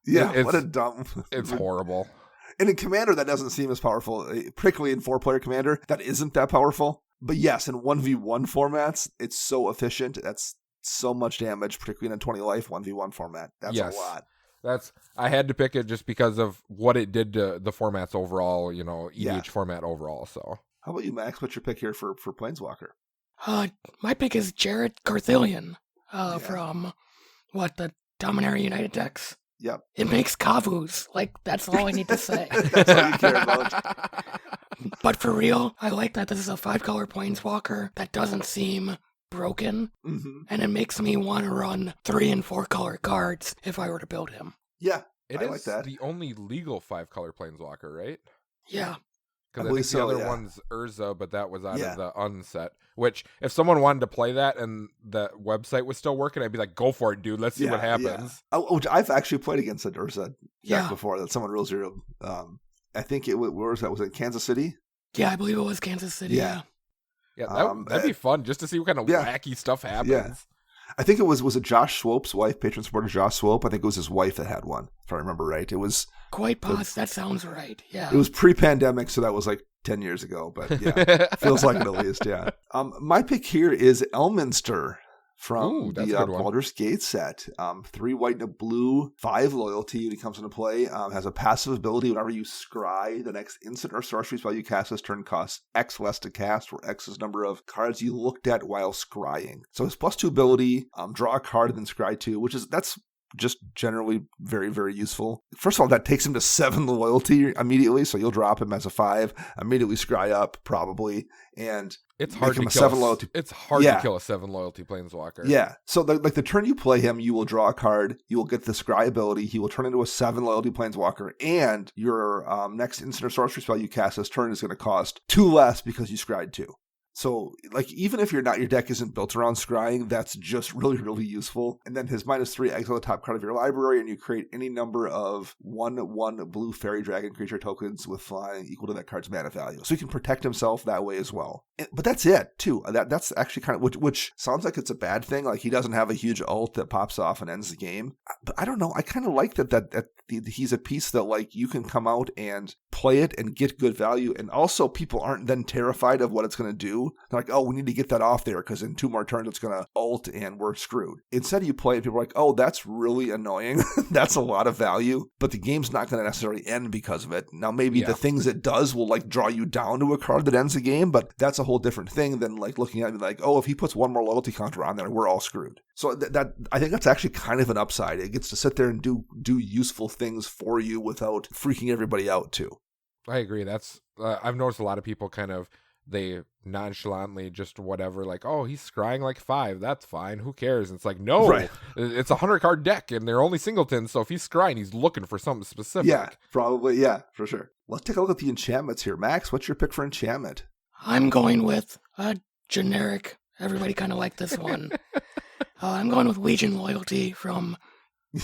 Yeah, what a dumb. It's horrible. And in Commander, that doesn't seem as powerful, particularly in 4-player Commander. That isn't that powerful. But yes, in 1v1 formats, it's so efficient. That's so much damage, particularly in a 20 life 1v1 format. That's a lot. I had to pick it just because of what it did to the formats overall, EDH format overall. So, how about you, Max? What's your pick here for Planeswalker? My pick is Jared Carthillion from the Dominaria United decks. Yep. It makes Kavus. That's all I need to say. That's all you care about. But for real, I like that this is a 5-color Planeswalker that doesn't seem broken, and it makes me want to run 3 and 4-color cards if I were to build him. Yeah, I like that. The only legal 5-color Planeswalker, right? Yeah. Because I think the other one's Urza, but that was out of the unset. Which, if someone wanted to play that and the website was still working, I'd be like, go for it, dude. Let's see what happens. Oh, I've actually played against an Urza deck before. That someone real zero. I think where was that? Was it Kansas City? Yeah, I believe it was Kansas City. Yeah. Yeah, that'd be fun just to see what kind of wacky stuff happens. Yeah. I think it was it Josh Swope's wife, patron supporter Josh Swope? I think it was his wife that had one, if I remember right. It was quite possible. That sounds right. Yeah. It was pre-pandemic, so that was 10 years ago, but yeah, feels like it at least. Yeah. My pick here is Elminster from the Baldur's Gate set. 3 white and a blue, 5 loyalty when he comes into play. Has a passive ability whenever you scry, the next instant or sorcery spell you cast this turn costs X less to cast, where X is number of cards you looked at while scrying. So his +2 ability, draw a card and then scry 2, that's just generally very, very useful. First of all, that takes him to 7 loyalty immediately, so you'll drop him as a 5, immediately scry up, probably, and it's hard to kill 7 loyalty. It's hard to kill a 7 loyalty Planeswalker. Yeah, so the turn you play him, you will draw a card, you will get the scry ability, he will turn into a 7 loyalty Planeswalker, and your next instant or sorcery spell you cast this turn is going to cost 2 less because you scryed 2. So, even if your deck isn't built around scrying, that's just really, really useful. And then his -3, exile the top card of your library, and you create any number of 1/1 blue fairy dragon creature tokens with flying equal to that card's mana value. So he can protect himself that way as well. But that's it, too. That's actually kind of, which sounds like it's a bad thing. He doesn't have a huge ult that pops off and ends the game. But I don't know. I kind of like that he's a piece that, you can come out and play it and get good value. And also, people aren't then terrified of what it's going to do. They're like, oh, we need to get that off there because in 2 more turns it's going to ult and we're screwed. Instead, you play it, people are like, oh, that's really annoying. That's a lot of value, but the game's not going to necessarily end because of it. Now, maybe the things it does will draw you down to a card that ends the game, but that's a whole different thing than looking at it oh, if he puts 1 more loyalty counter on there, we're all screwed. So that I think that's actually kind of an upside. It gets to sit there and do useful things for you without freaking everybody out too. I agree. That's I've noticed a lot of people they nonchalantly just whatever, oh, he's scrying 5, that's fine, who cares? And it's no, right. It's a 100-card deck and they're only singletons, so if he's scrying, he's looking for something specific. Yeah, probably, yeah, for sure. Let's take a look at the enchantments here. Max, what's your pick for enchantment? I'm going with a generic, everybody kind of like this one. I'm going with Legion Loyalty from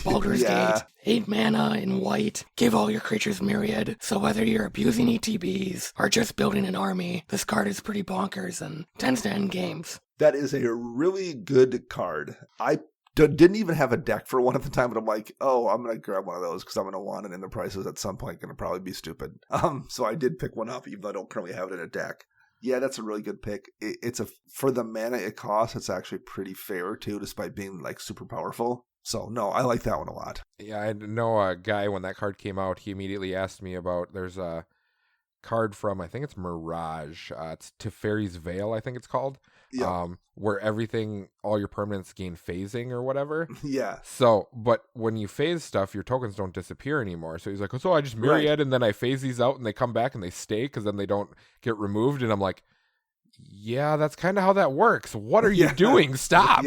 Baldur's Gate. 8 mana in white. Give all your creatures Myriad. So whether you're abusing ETBs or just building an army, this card is pretty bonkers and tends to end games. That is a really good card. I didn't even have a deck for one at the time, but I'm like, oh, I'm going to grab one of those because I'm going to want it, and the price is at some point going to probably be stupid. So I did pick one up, even though I don't currently have it in a deck. Yeah, that's a really good pick. For the mana it costs, it's actually pretty fair too, despite being super powerful. So no, I like that one a lot. Yeah, I know a guy when that card came out, he immediately asked me about, there's a card from, I think it's Mirage, it's Teferi's Veil, I think it's called. Yeah. Where all your permanents gain phasing or whatever. Yeah. So, but when you phase stuff, your tokens don't disappear anymore. So he's like, so I just Myriad and then I phase these out and they come back and they stay because then they don't get removed. And I'm like, yeah, that's kind of how that works. What are you doing? Stop.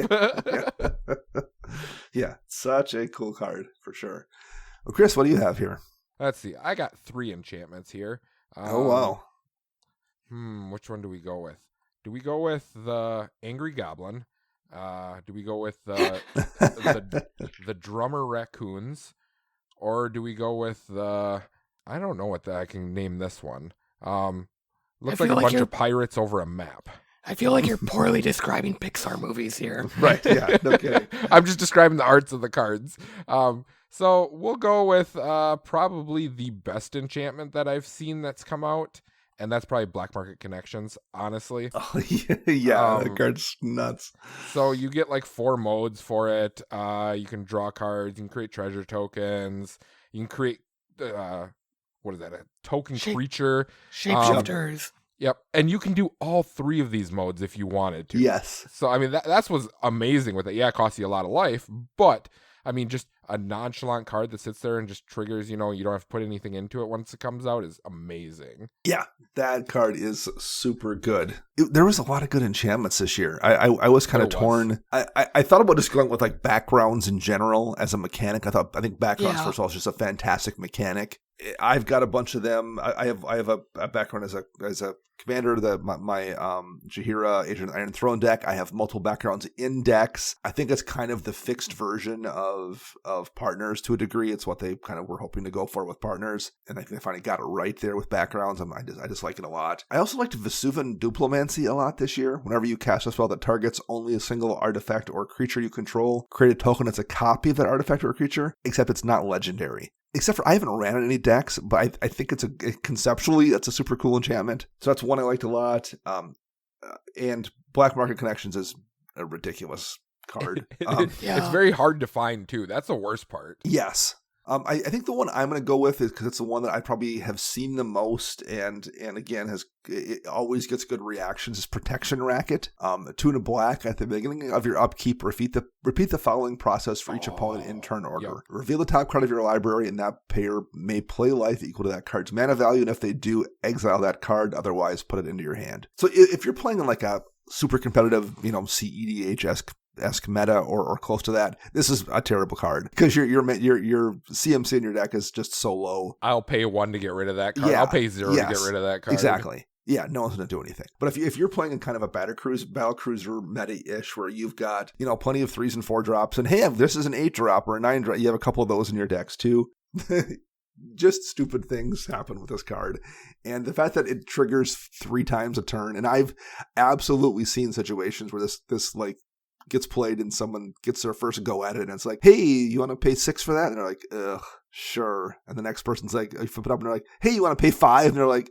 Yeah, such a cool card for sure. Well, Chris, what do you have here? Let's see. I got 3 enchantments here. Oh, wow. Which one do we go with? Do we go with the Angry Goblin? Do we go with the Drummer Raccoons? Or do we go with the... I don't know what I can name this one. Looks like a bunch of pirates over a map. I feel like you're poorly describing Pixar movies here. Right, yeah, no kidding. I'm just describing the arts of the cards. So we'll go with probably the best enchantment that I've seen that's come out, and that's probably Black Market Connections, honestly. Oh, yeah, that card's nuts. So you get like 4 modes for it. You can draw cards, you can create treasure tokens, you can create what is that? A token creature. Shapeshifters. Yep. And you can do all 3 of these modes if you wanted to. Yes. So, I mean, that's what's amazing with it. Yeah, it costs you a lot of life, but, I mean, just a nonchalant card that sits there and just triggers, you don't have to put anything into it once it comes out is amazing. Yeah, that card is super good. There was a lot of good enchantments this year. I was kind of torn. I thought about just going with like backgrounds in general as a mechanic. I think backgrounds, first of all, is just a fantastic mechanic. I've got a bunch of them. I have a background as a commander of my Jaheira Agent of the Iron Throne deck. I have multiple backgrounds in decks. I think it's kind of the fixed version of partners to a degree. It's what they kind of were hoping to go for with partners, and I think they finally got it right there with backgrounds. I just like it a lot. I also liked Vesuvan Duplomancy a lot this year. Whenever you cast a spell that targets only a single artifact or creature you control, create a token that's a copy of that artifact or creature, except it's not legendary. Except for I haven't ran in any decks, but I think conceptually that's a super cool enchantment. So that's one I liked a lot. And Black Market Connections is a ridiculous card. It's very hard to find too. That's the worst part. Yes. I think the one I'm going to go with is because it's the one that I probably have seen the most, and again it always gets good reactions. Is Protection Racket. 2 and a black at the beginning of your upkeep. Repeat the following process for each opponent in turn order. Yep. Reveal the top card of your library, and that player may play life equal to that card's mana value. And if they do, exile that card. Otherwise, put it into your hand. So if you're playing in like a super competitive, CEDH-esque meta or close to that, this is a terrible card because your CMC in your deck is just so low. I'll pay 1 to get rid of that card. Yeah, I'll pay 0 to get rid of that card. Exactly. Yeah, no one's going to do anything. But if you're playing in kind of a battle cruiser meta-ish where you've got, plenty of 3s and 4 drops, and hey, if this is an 8 drop or a 9 drop, you have a couple of those in your decks too. Just stupid things happen with this card. And the fact that it triggers 3 times a turn, and I've absolutely seen situations where this like gets played and someone gets their first go at it and it's like, hey, you want to pay 6 for that? And they're like, ugh, sure. And the next person's like, you flip it up and they're like, hey, you want to pay 5? And they're like,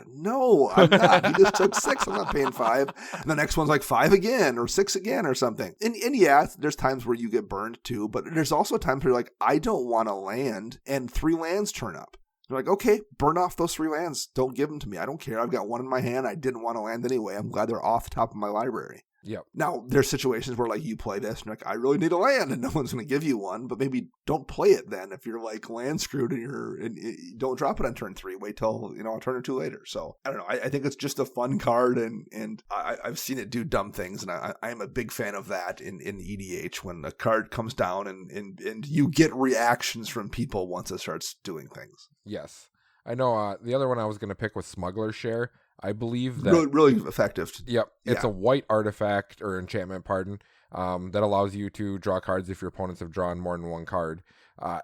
no, I'm not. You just took 6. I'm not paying 5. And the next one's like 5 again or 6 again or something. And yeah, there's times where you get burned too, but there's also times where you're like, I don't want to land, and 3 lands turn up. They're like, okay, burn off those 3 lands. Don't give them to me. I don't care. I've got 1 in my hand. I didn't want to land anyway. I'm glad they're off the top of my library. Yep. Now, there's situations where like you play this and you're like, I really need a land, and no one's going to give you one, but maybe don't play it then if you're like land screwed and you don't drop it on turn 3. Wait till, a turn or 2 later. So I don't know. I think it's just a fun card, and I've seen it do dumb things, and I am a big fan of that in EDH when a card comes down and you get reactions from people once it starts doing things. Yes. I know the other one I was going to pick was Smuggler's Share. I believe that really effective. Yep, it's a white artifact or enchantment, that allows you to draw cards if your opponents have drawn more than 1 card,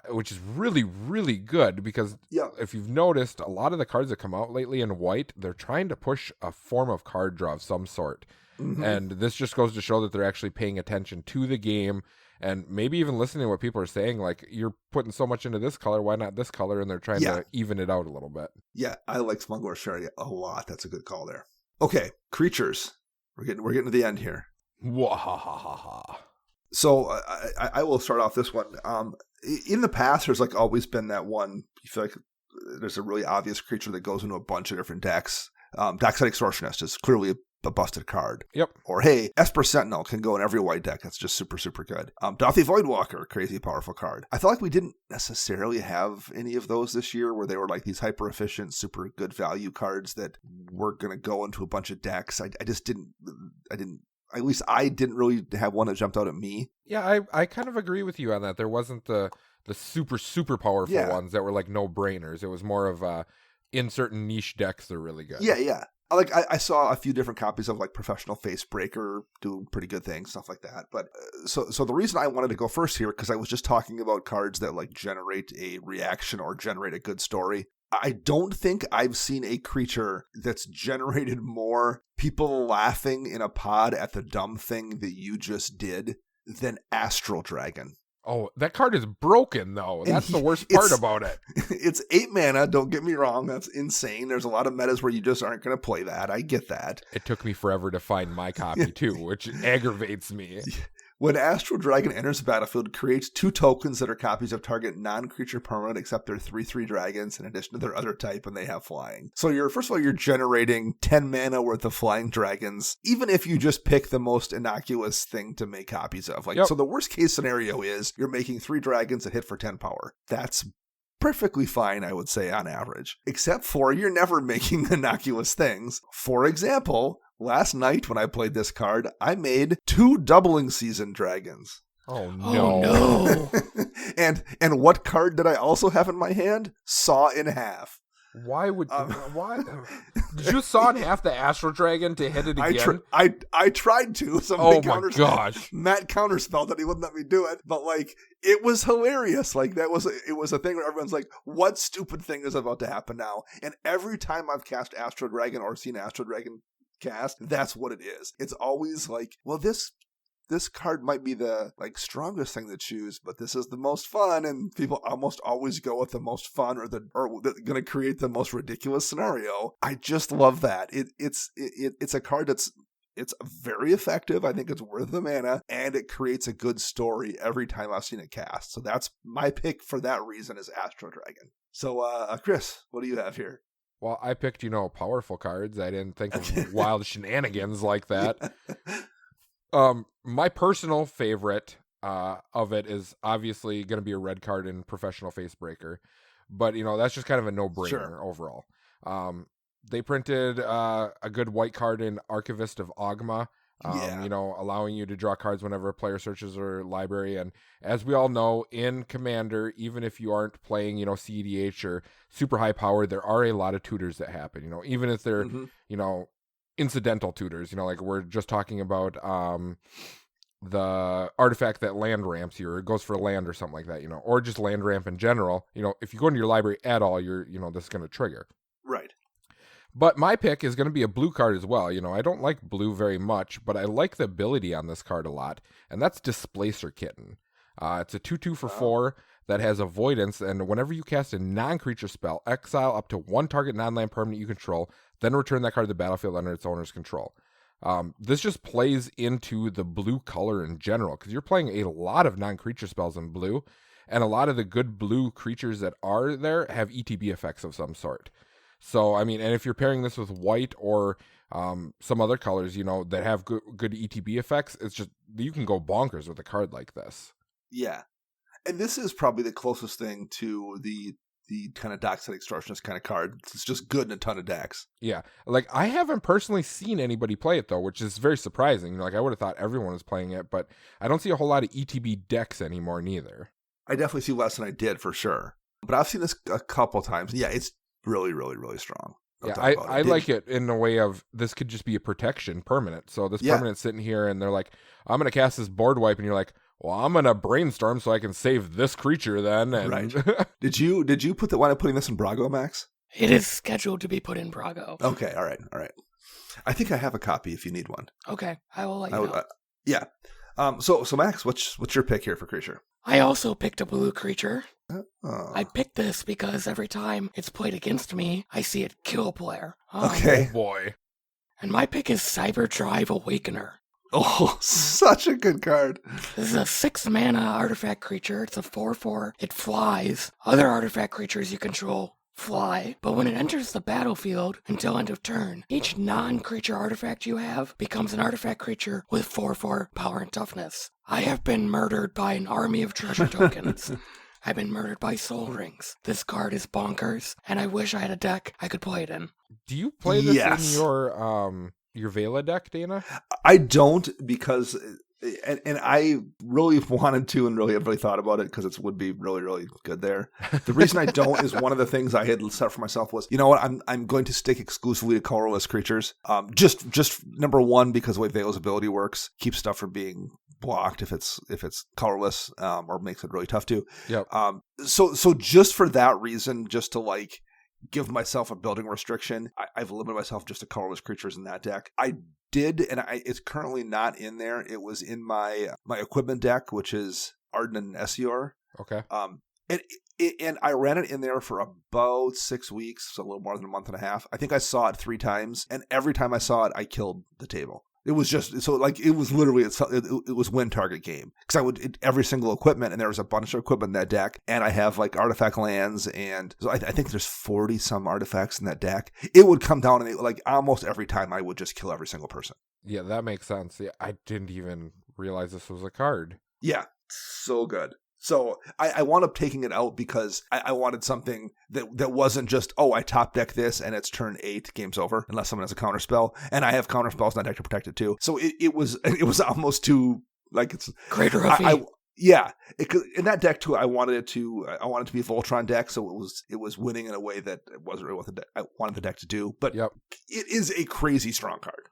which is really, really good because if you've noticed, a lot of the cards that come out lately in white, they're trying to push a form of card draw of some sort, and this just goes to show that they're actually paying attention to the game. And maybe even listening to what people are saying, like, you're putting so much into this color, why not this color? And they're trying to even it out a little bit. Yeah, I like Smuggler's Share a lot. That's a good call there. Okay, creatures. We're getting to the end here. Wahahaha. So I will start off this one. In the past, there's like always been that one. You feel like there's a really obvious creature that goes into a bunch of different decks. Dockside Extortionist is clearly a busted card. Yep. Or hey, Esper Sentinel can go in every white deck. That's just super, super good. Dauthi Voidwalker, crazy powerful card. I felt like we didn't necessarily have any of those this year where they were like these hyper efficient, super good value cards that were going to go into a bunch of decks. I didn't really have one that jumped out at me. Yeah, I kind of agree with you on that. There wasn't the super, super powerful ones that were like no brainers. It was more of in certain niche decks, they're really good. Yeah. Like I saw a few different copies of like Professional Facebreaker doing pretty good things, stuff like that. But so the reason I wanted to go first here, because I was just talking about cards that like generate a reaction or generate a good story. I don't think I've seen a creature that's generated more people laughing in a pod at the dumb thing that you just did than Astral Dragon. Oh, that card is broken, though. That's the worst part about it. It's 8 mana, don't get me wrong. That's insane. There's a lot of metas where you just aren't going to play that. I get that. It took me forever to find my copy, too, which aggravates me. When Astral Dragon enters the battlefield, it creates 2 tokens that are copies of target non-creature permanent, except they're 3/3 dragons in addition to their other type, and they have flying. So first of all, you're generating 10 mana worth of flying dragons, even if you just pick the most innocuous thing to make copies of. So the worst case scenario is you're making 3 dragons that hit for 10 power. That's perfectly fine, I would say, on average. Except for you're never making innocuous things. For example, last night when I played this card, I made 2 doubling season dragons. Oh no. And what card did I also have in my hand? Saw in half. Why would why did you saw in half the Astral Dragon to hit it again? I tried to. Oh my gosh! Matt counterspelled that he wouldn't let me do it, but it was hilarious. It was a thing where everyone's like, "What stupid thing is about to happen now?" And every time I've cast Astral Dragon or seen Astral Dragon cast, that's what it is. It's always like, well, this card might be the strongest thing to choose, but this is the most fun, and people almost always go with the most fun or going to create the most ridiculous scenario. I just love that. It's a card it's very effective. I think it's worth the mana, and it creates a good story every time I've seen it cast. So that's my pick for that reason is Astro Dragon. So Chris, what do you have here? Well, I picked, powerful cards. I didn't think of wild shenanigans like that. My personal favorite of it is obviously going to be a red card in Professional Facebreaker, but that's just kind of a no-brainer overall. They printed a good white card in Archivist of Ogma, allowing you to draw cards whenever a player searches their library. And as we all know, in Commander, even if you aren't playing, CEDH or super high power, there are a lot of tutors that happen. Even if they're, incidental tutors, like we're just talking about the artifact that land ramps you, or it goes for land or something like that, or just land ramp in general. If you go into your library at all, you're, this is going to trigger. Right. But my pick is going to be a blue card as well. I don't like blue very much, but I like the ability on this card a lot, and that's Displacer Kitten. It's a 2/2 for 4 that has avoidance, and whenever you cast a non-creature spell, exile up to 1 target non-land permanent you control, then return that card to the battlefield under its owner's control. This just plays into the blue color in general, because you're playing a lot of non-creature spells in blue, and a lot of the good blue creatures that are there have ETB effects of some sort. So, and if you're pairing this with white or some other colors, that have good ETB effects, it's just, you can go bonkers with a card like this. Yeah. And this is probably the closest thing to the kind of Dockside Extortionist kind of card. It's just good in a ton of decks. Yeah. I haven't personally seen anybody play it, though, which is very surprising. I would have thought everyone was playing it, but I don't see a whole lot of ETB decks anymore, neither. I definitely see less than I did, for sure. But I've seen this a couple times. Yeah, it's really, really, really strong. I like it in a way of this could just be a protection permanent. So this permanent's sitting here, and they're like, I'm going to cast this board wipe, and you're like, well, I'm going to brainstorm so I can save this creature then. And right. Did you wind up putting this in Brago, Max? It is scheduled to be put in Brago. Okay, all right. I think I have a copy if you need one. Okay, I will let you know. Yeah. So Max, what's your pick here for creature? I also picked a blue creature. I picked this because every time it's played against me, I see it kill a player. Okay. Oh boy. And my pick is Cyberdrive Awakener. Oh, such a good card. This is a 6 mana artifact creature. It's a 4/4. It flies. Other artifact creatures you control fly, but when it enters the battlefield until end of turn, each non-creature artifact you have becomes an artifact creature with 4/4 power and toughness. I have been murdered by an army of treasure tokens. I've been murdered by soul rings. This card is bonkers, and I wish I had a deck I could play it in. Do you play this in your Vela deck, Dana? I don't, because and I really wanted to and really thought about it because it would be really, really good there. The reason I don't is one of the things I had set for myself was, you know what, I'm going to stick exclusively to colorless creatures. Just number one, because the way Vela's ability works, keeps stuff from being blocked if it's colorless, or makes it really tough to. Yep. So just for that reason, just to give myself a building restriction, I've limited myself just to colorless creatures in that deck. I did, and it's currently not in there. It was in my equipment deck, which is Arden and Essior. Okay. And I ran it in there for about 6 weeks, so a little more than a month and a half. I think I saw it 3 times, and every time I saw it, I killed the table. It was just so like it was literally it was win target game because I would every single equipment, and there was a bunch of equipment in that deck, and I have like artifact lands, and so I think there's 40 some artifacts in that deck. It would come down and like almost every time I would just kill every single person. Yeah, that makes sense. Yeah, I didn't even realize this was a card. Yeah, so good. So I wound up taking it out because I wanted something that wasn't just, oh, I top deck this and it's turn 8, game's over, unless someone has a counter spell. And I have counter spells in that deck to protect it too. So it was almost too, like, it's... Greater Ruffy. In that deck too, I wanted it to be a Voltron deck, so it was winning in a way that it wasn't really what I wanted the deck to do. But It is a crazy strong card.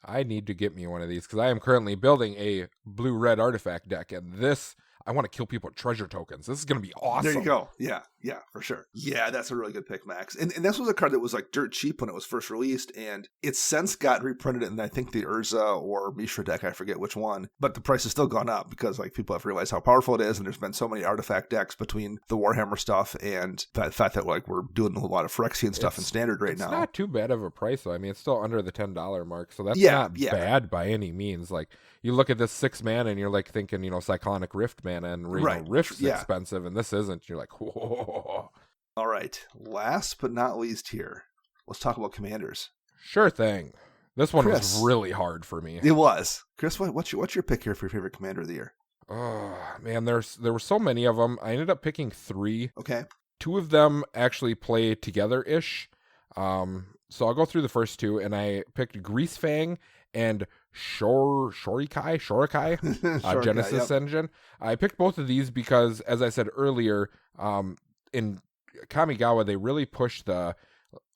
I need to get me one of these because I am currently building a blue-red artifact deck, and this... I want to kill people with treasure tokens. This is going to be awesome. There you go. Yeah, for sure. Yeah, that's a really good pick, Max. And this was a card that was like dirt cheap when it was first released, and it's since got reprinted in, I think, the Urza or Mishra deck. I forget which one. But the price has still gone up because like people have realized how powerful it is, and there's been so many artifact decks between the Warhammer stuff and the fact that like we're doing a lot of Phyrexian stuff in Standard right now. It's not too bad of a price, though. I mean, it's still under the $10 mark, so that's not bad by any means. Like, you look at this 6 mana and you're like thinking, Cyclonic Rift mana, and Rift's expensive, and this isn't. You're like, whoa. All right. Last but not least here, let's talk about commanders. Sure thing. This one was really hard for me. It was. Chris, what's your pick here for your favorite commander of the year? Oh, man, there were so many of them. I ended up picking 3. Okay. 2 of them actually play together-ish. So I'll go through the first 2, and I picked Greasefang and Shorikai, Genesis Engine. I picked both of these because, as I said earlier, in Kamigawa, they really pushed the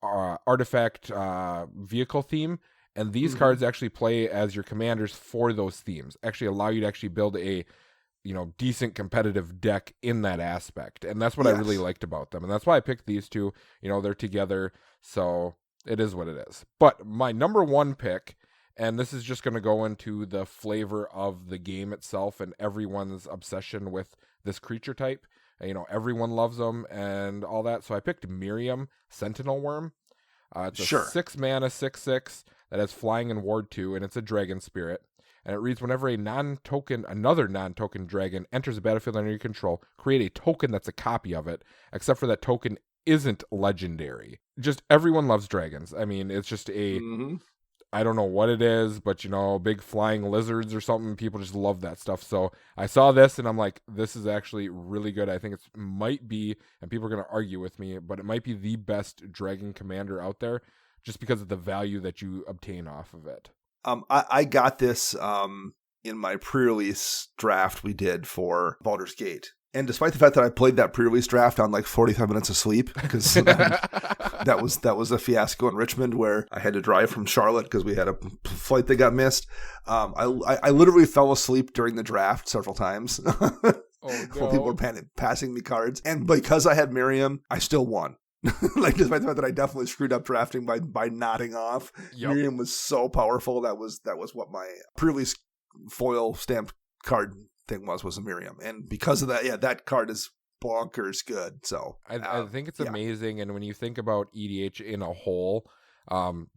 artifact vehicle theme, and these cards actually play as your commanders for those themes, actually allow you to actually build a decent competitive deck in that aspect. And that's what I really liked about them. And that's why I picked these 2. They're together, so it is what it is. But my number 1 pick, and this is just going to go into the flavor of the game itself and everyone's obsession with this creature type. Everyone loves them and all that. So I picked Miriam, Sentinel Worm. It's a 6 mana, 6/6 that has flying and ward 2, and it's a dragon spirit. And it reads, whenever another non-token dragon enters a battlefield under your control, create a token that's a copy of it, except for that token isn't legendary. Just everyone loves dragons. I mean, it's just I don't know what it is, but big flying lizards or something. People just love that stuff. So I saw this and I'm like, this is actually really good. I think it might be, and people are going to argue with me, but it might be the best dragon commander out there just because of the value that you obtain off of it. I got this in my pre-release draft we did for Baldur's Gate. And despite the fact that I played that pre-release draft on like 45 minutes of sleep, because that was a fiasco in Richmond where I had to drive from Charlotte because we had a flight that got missed. I literally fell asleep during the draft several times. Oh, no. People were passing me cards. And because I had Miriam, I still won. Like, despite the fact that I definitely screwed up drafting by nodding off. Yep. Miriam was so powerful. That was what my pre-release foil stamped card thing was a Miriam, and because of that, that card is bonkers good. So I think it's amazing. And when you think about EDH in a whole,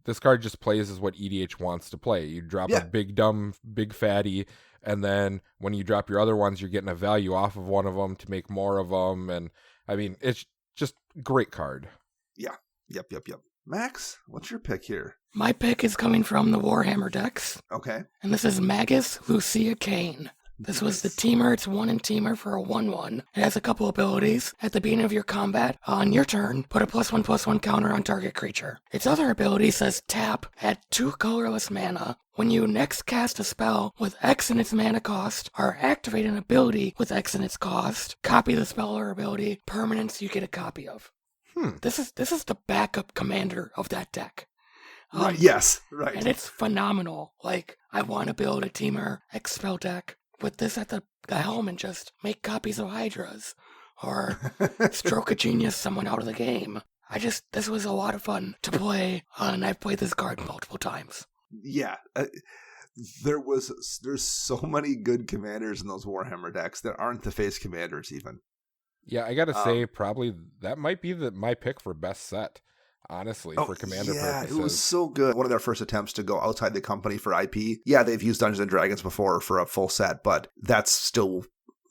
this card just plays as what EDH wants to play. You drop a big dumb big fatty, and then when you drop your other ones, you're getting a value off of one of them to make more of them. And I mean, it's just great card. Yep. Max, what's your pick here? My pick is coming from the Warhammer decks. Okay. And this is Magus Lucia Kane. This was the teamer. It's 1 in teamer for a 1/1. It has a couple abilities. At the beginning of your combat, on your turn, put a +1/+1 counter on target creature. Its other ability says tap, add 2 colorless mana. When you next cast a spell with X in its mana cost, or activate an ability with X in its cost, copy the spell or ability permanents you get a copy of. This is the backup commander of that deck. Right. Yes. Right. And it's phenomenal. Like, I want to build a teamer X spell deck with this at the helm and just make copies of Hydras or stroke a genius someone out of the game. This was a lot of fun to play, and I've played this card multiple times. Yeah. There's so many good commanders in those Warhammer decks that aren't the face commanders even. Yeah, I gotta say, probably that might be my pick for best set, honestly, for commander purposes. It was so good. One of their first attempts to go outside the company for IP. Yeah, they've used Dungeons and Dragons before for a full set, but that's still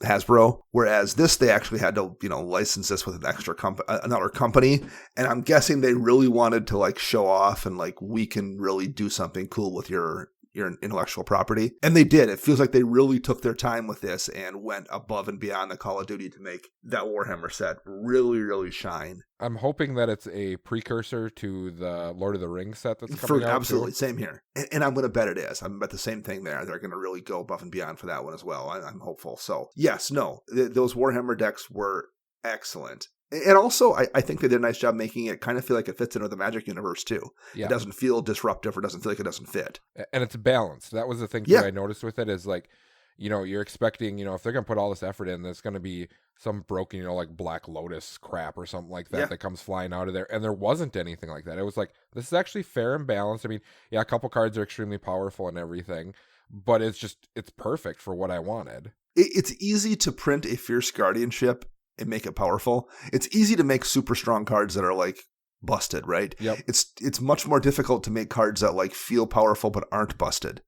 Hasbro. Whereas this, they actually had to, license this with an extra another company. And I'm guessing they really wanted to like show off and like, we can really do something cool with your intellectual property. And they did. It feels like they really took their time with this and went above and beyond the Call of Duty to make that Warhammer set really, really shine. I'm hoping that it's a precursor to the Lord of the Rings set that's coming out. Absolutely. Same here. And I'm going to bet it is. I'm going to bet the same thing there. They're going to really go above and beyond for that one as well. I'm hopeful. So yes, those Warhammer decks were excellent. And also, I think they did a nice job making it kind of feel like it fits into the Magic universe, too. Yeah. It doesn't feel disruptive or doesn't feel like it doesn't fit. And it's balanced. That was the thing, too, I noticed with it is, like, you're expecting, if they're going to put all this effort in, there's going to be some broken, like Black Lotus crap or something like that that comes flying out of there. And there wasn't anything like that. It was like, this is actually fair and balanced. I mean, a couple cards are extremely powerful and everything, but it's perfect for what I wanted. It's easy to print a Fierce Guardianship and make it powerful. It's easy to make super strong cards that are like busted, right? Yep. It's much more difficult to make cards that like feel powerful but aren't busted.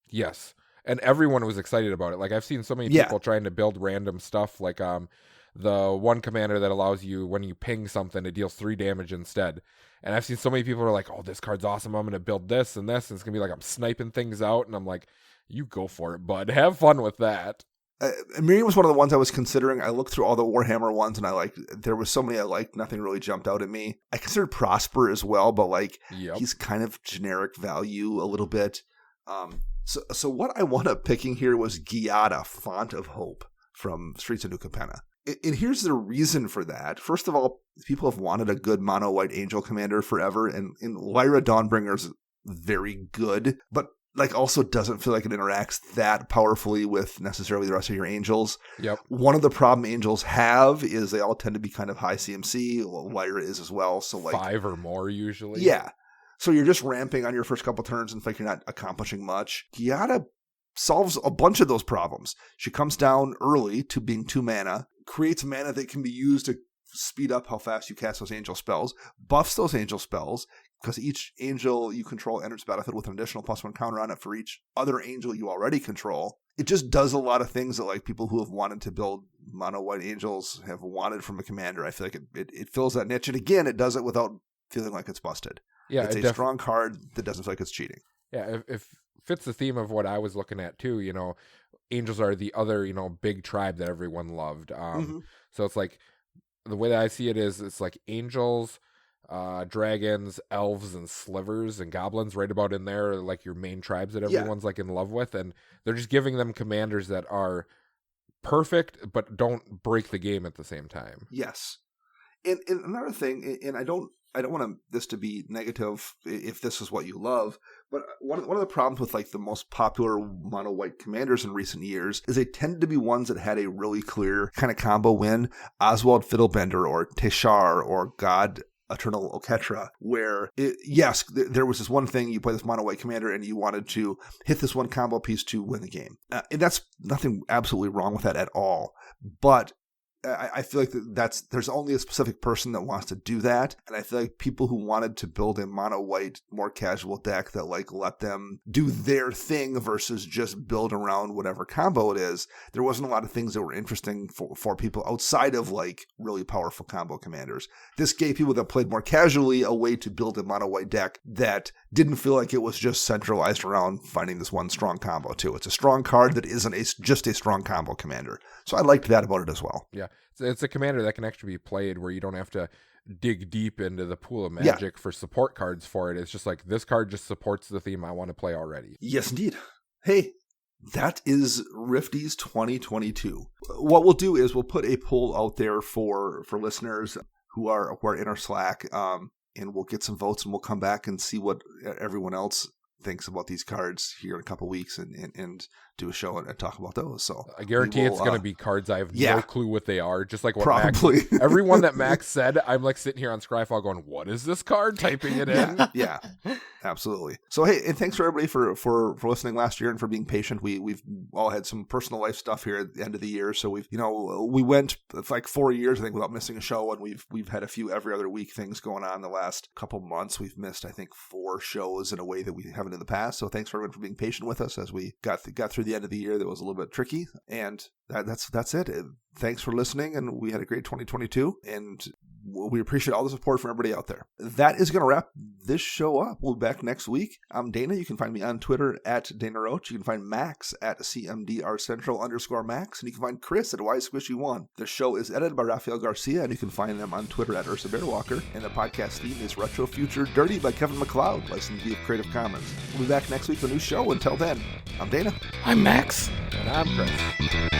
Yes. And everyone was excited about it. Like I've seen so many people trying to build random stuff, like the one commander that allows you, when you ping something, it deals 3 damage instead. And I've seen so many people are like, oh, this card's awesome, I'm going to build this and this. And it's going to be like I'm sniping things out. And I'm like, you go for it, bud. Have fun with that. Miriam was one of the ones I was considering. I looked through all the Warhammer ones, and there was so many I liked. Nothing really jumped out at me. I considered Prosper as well, but he's kind of generic value a little bit. So what I wound up picking here was Giada, Font of Hope from Streets of New Capenna. And here's the reason for that. First of all, people have wanted a good mono white angel commander forever, and Lyra Dawnbringer's very good, but also doesn't feel like it interacts that powerfully with necessarily the rest of your angels. Yep. One of the problem angels have is they all tend to be kind of high CMC. Lyra is as well. So 5 or more usually. Yeah. So you're just ramping on your first couple turns and you're not accomplishing much. Giada solves a bunch of those problems. She comes down early to being 2 mana, creates mana that can be used to speed up how fast you cast those angel spells, buffs those angel spells, because each angel you control enters the battlefield with an additional +1 counter on it for each other angel you already control. It just does a lot of things that people who have wanted to build mono white angels have wanted from a commander. I feel like it fills that niche. And again, it does it without feeling like it's busted. Yeah, it's a strong card that doesn't feel like it's cheating. Yeah, it fits the theme of what I was looking at too. Angels are the other, big tribe that everyone loved. So it's like, the way that I see it is, it's like angels, dragons, elves, and slivers and goblins right about in there, like your main tribes that everyone's in love with, and they're just giving them commanders that are perfect but don't break the game at the same time. Yes. And another thing, and I don't want this to be negative if this is what you love, but one of the problems with the most popular mono white commanders in recent years is they tended to be ones that had a really clear kind of combo win. Oswald Fiddlebender or Teshar or God Eternal Oketra, where there was this one thing, you play this mono white commander and you wanted to hit this one combo piece to win the game. And that's nothing absolutely wrong with that at all. But I feel like there's only a specific person that wants to do that. And I feel like people who wanted to build a mono white, more casual deck that let them do their thing versus just build around whatever combo it is, there wasn't a lot of things that were interesting for people outside of really powerful combo commanders. This gave people that played more casually a way to build a mono white deck that didn't feel like it was just centralized around finding this one strong combo too. It's a strong card that isn't just a strong combo commander. So I liked that about it as well. Yeah. It's a commander that can actually be played where you don't have to dig deep into the pool of magic for support cards for it. It's just like, this card just supports the theme I want to play already. Yes, indeed. Hey, that is Rifties 2022. What we'll do is we'll put a poll out there for listeners who are in our Slack, and we'll get some votes and we'll come back and see what everyone else thinks about these cards here in a couple weeks and do a show and talk about those. So I guarantee it's going to be cards I have no clue what they are. Just like what probably Max, everyone that Max said, I'm like sitting here on Scryfall going, "What is this card?" Typing it in. Yeah, absolutely. So hey, and thanks for everybody for listening last year and for being patient. We've all had some personal life stuff here at the end of the year, so we went like 4 years I think without missing a show, and we've had a few every other week things going on the last couple months. We've missed I think 4 shows in a way that we haven't in the past. So thanks for everyone for being patient with us as we got through the end of the year that was a little bit tricky, and that's it. Thanks for listening, and we had a great 2022, and we appreciate all the support from everybody out there. That is going to wrap this show up. We'll be back next week. I'm Dana. You can find me on Twitter at Dana Roach. You can find Max at CMDRCentral_Max, and you can find Chris at YSquishy1. The show is edited by Rafael Garcia, and you can find them on Twitter at Ursa Bearwalker, and the podcast theme is Retro Future Dirty by Kevin MacLeod, licensed via Creative Commons. We'll be back next week with a new show. Until then, I'm Dana. I'm Max. And I'm Chris.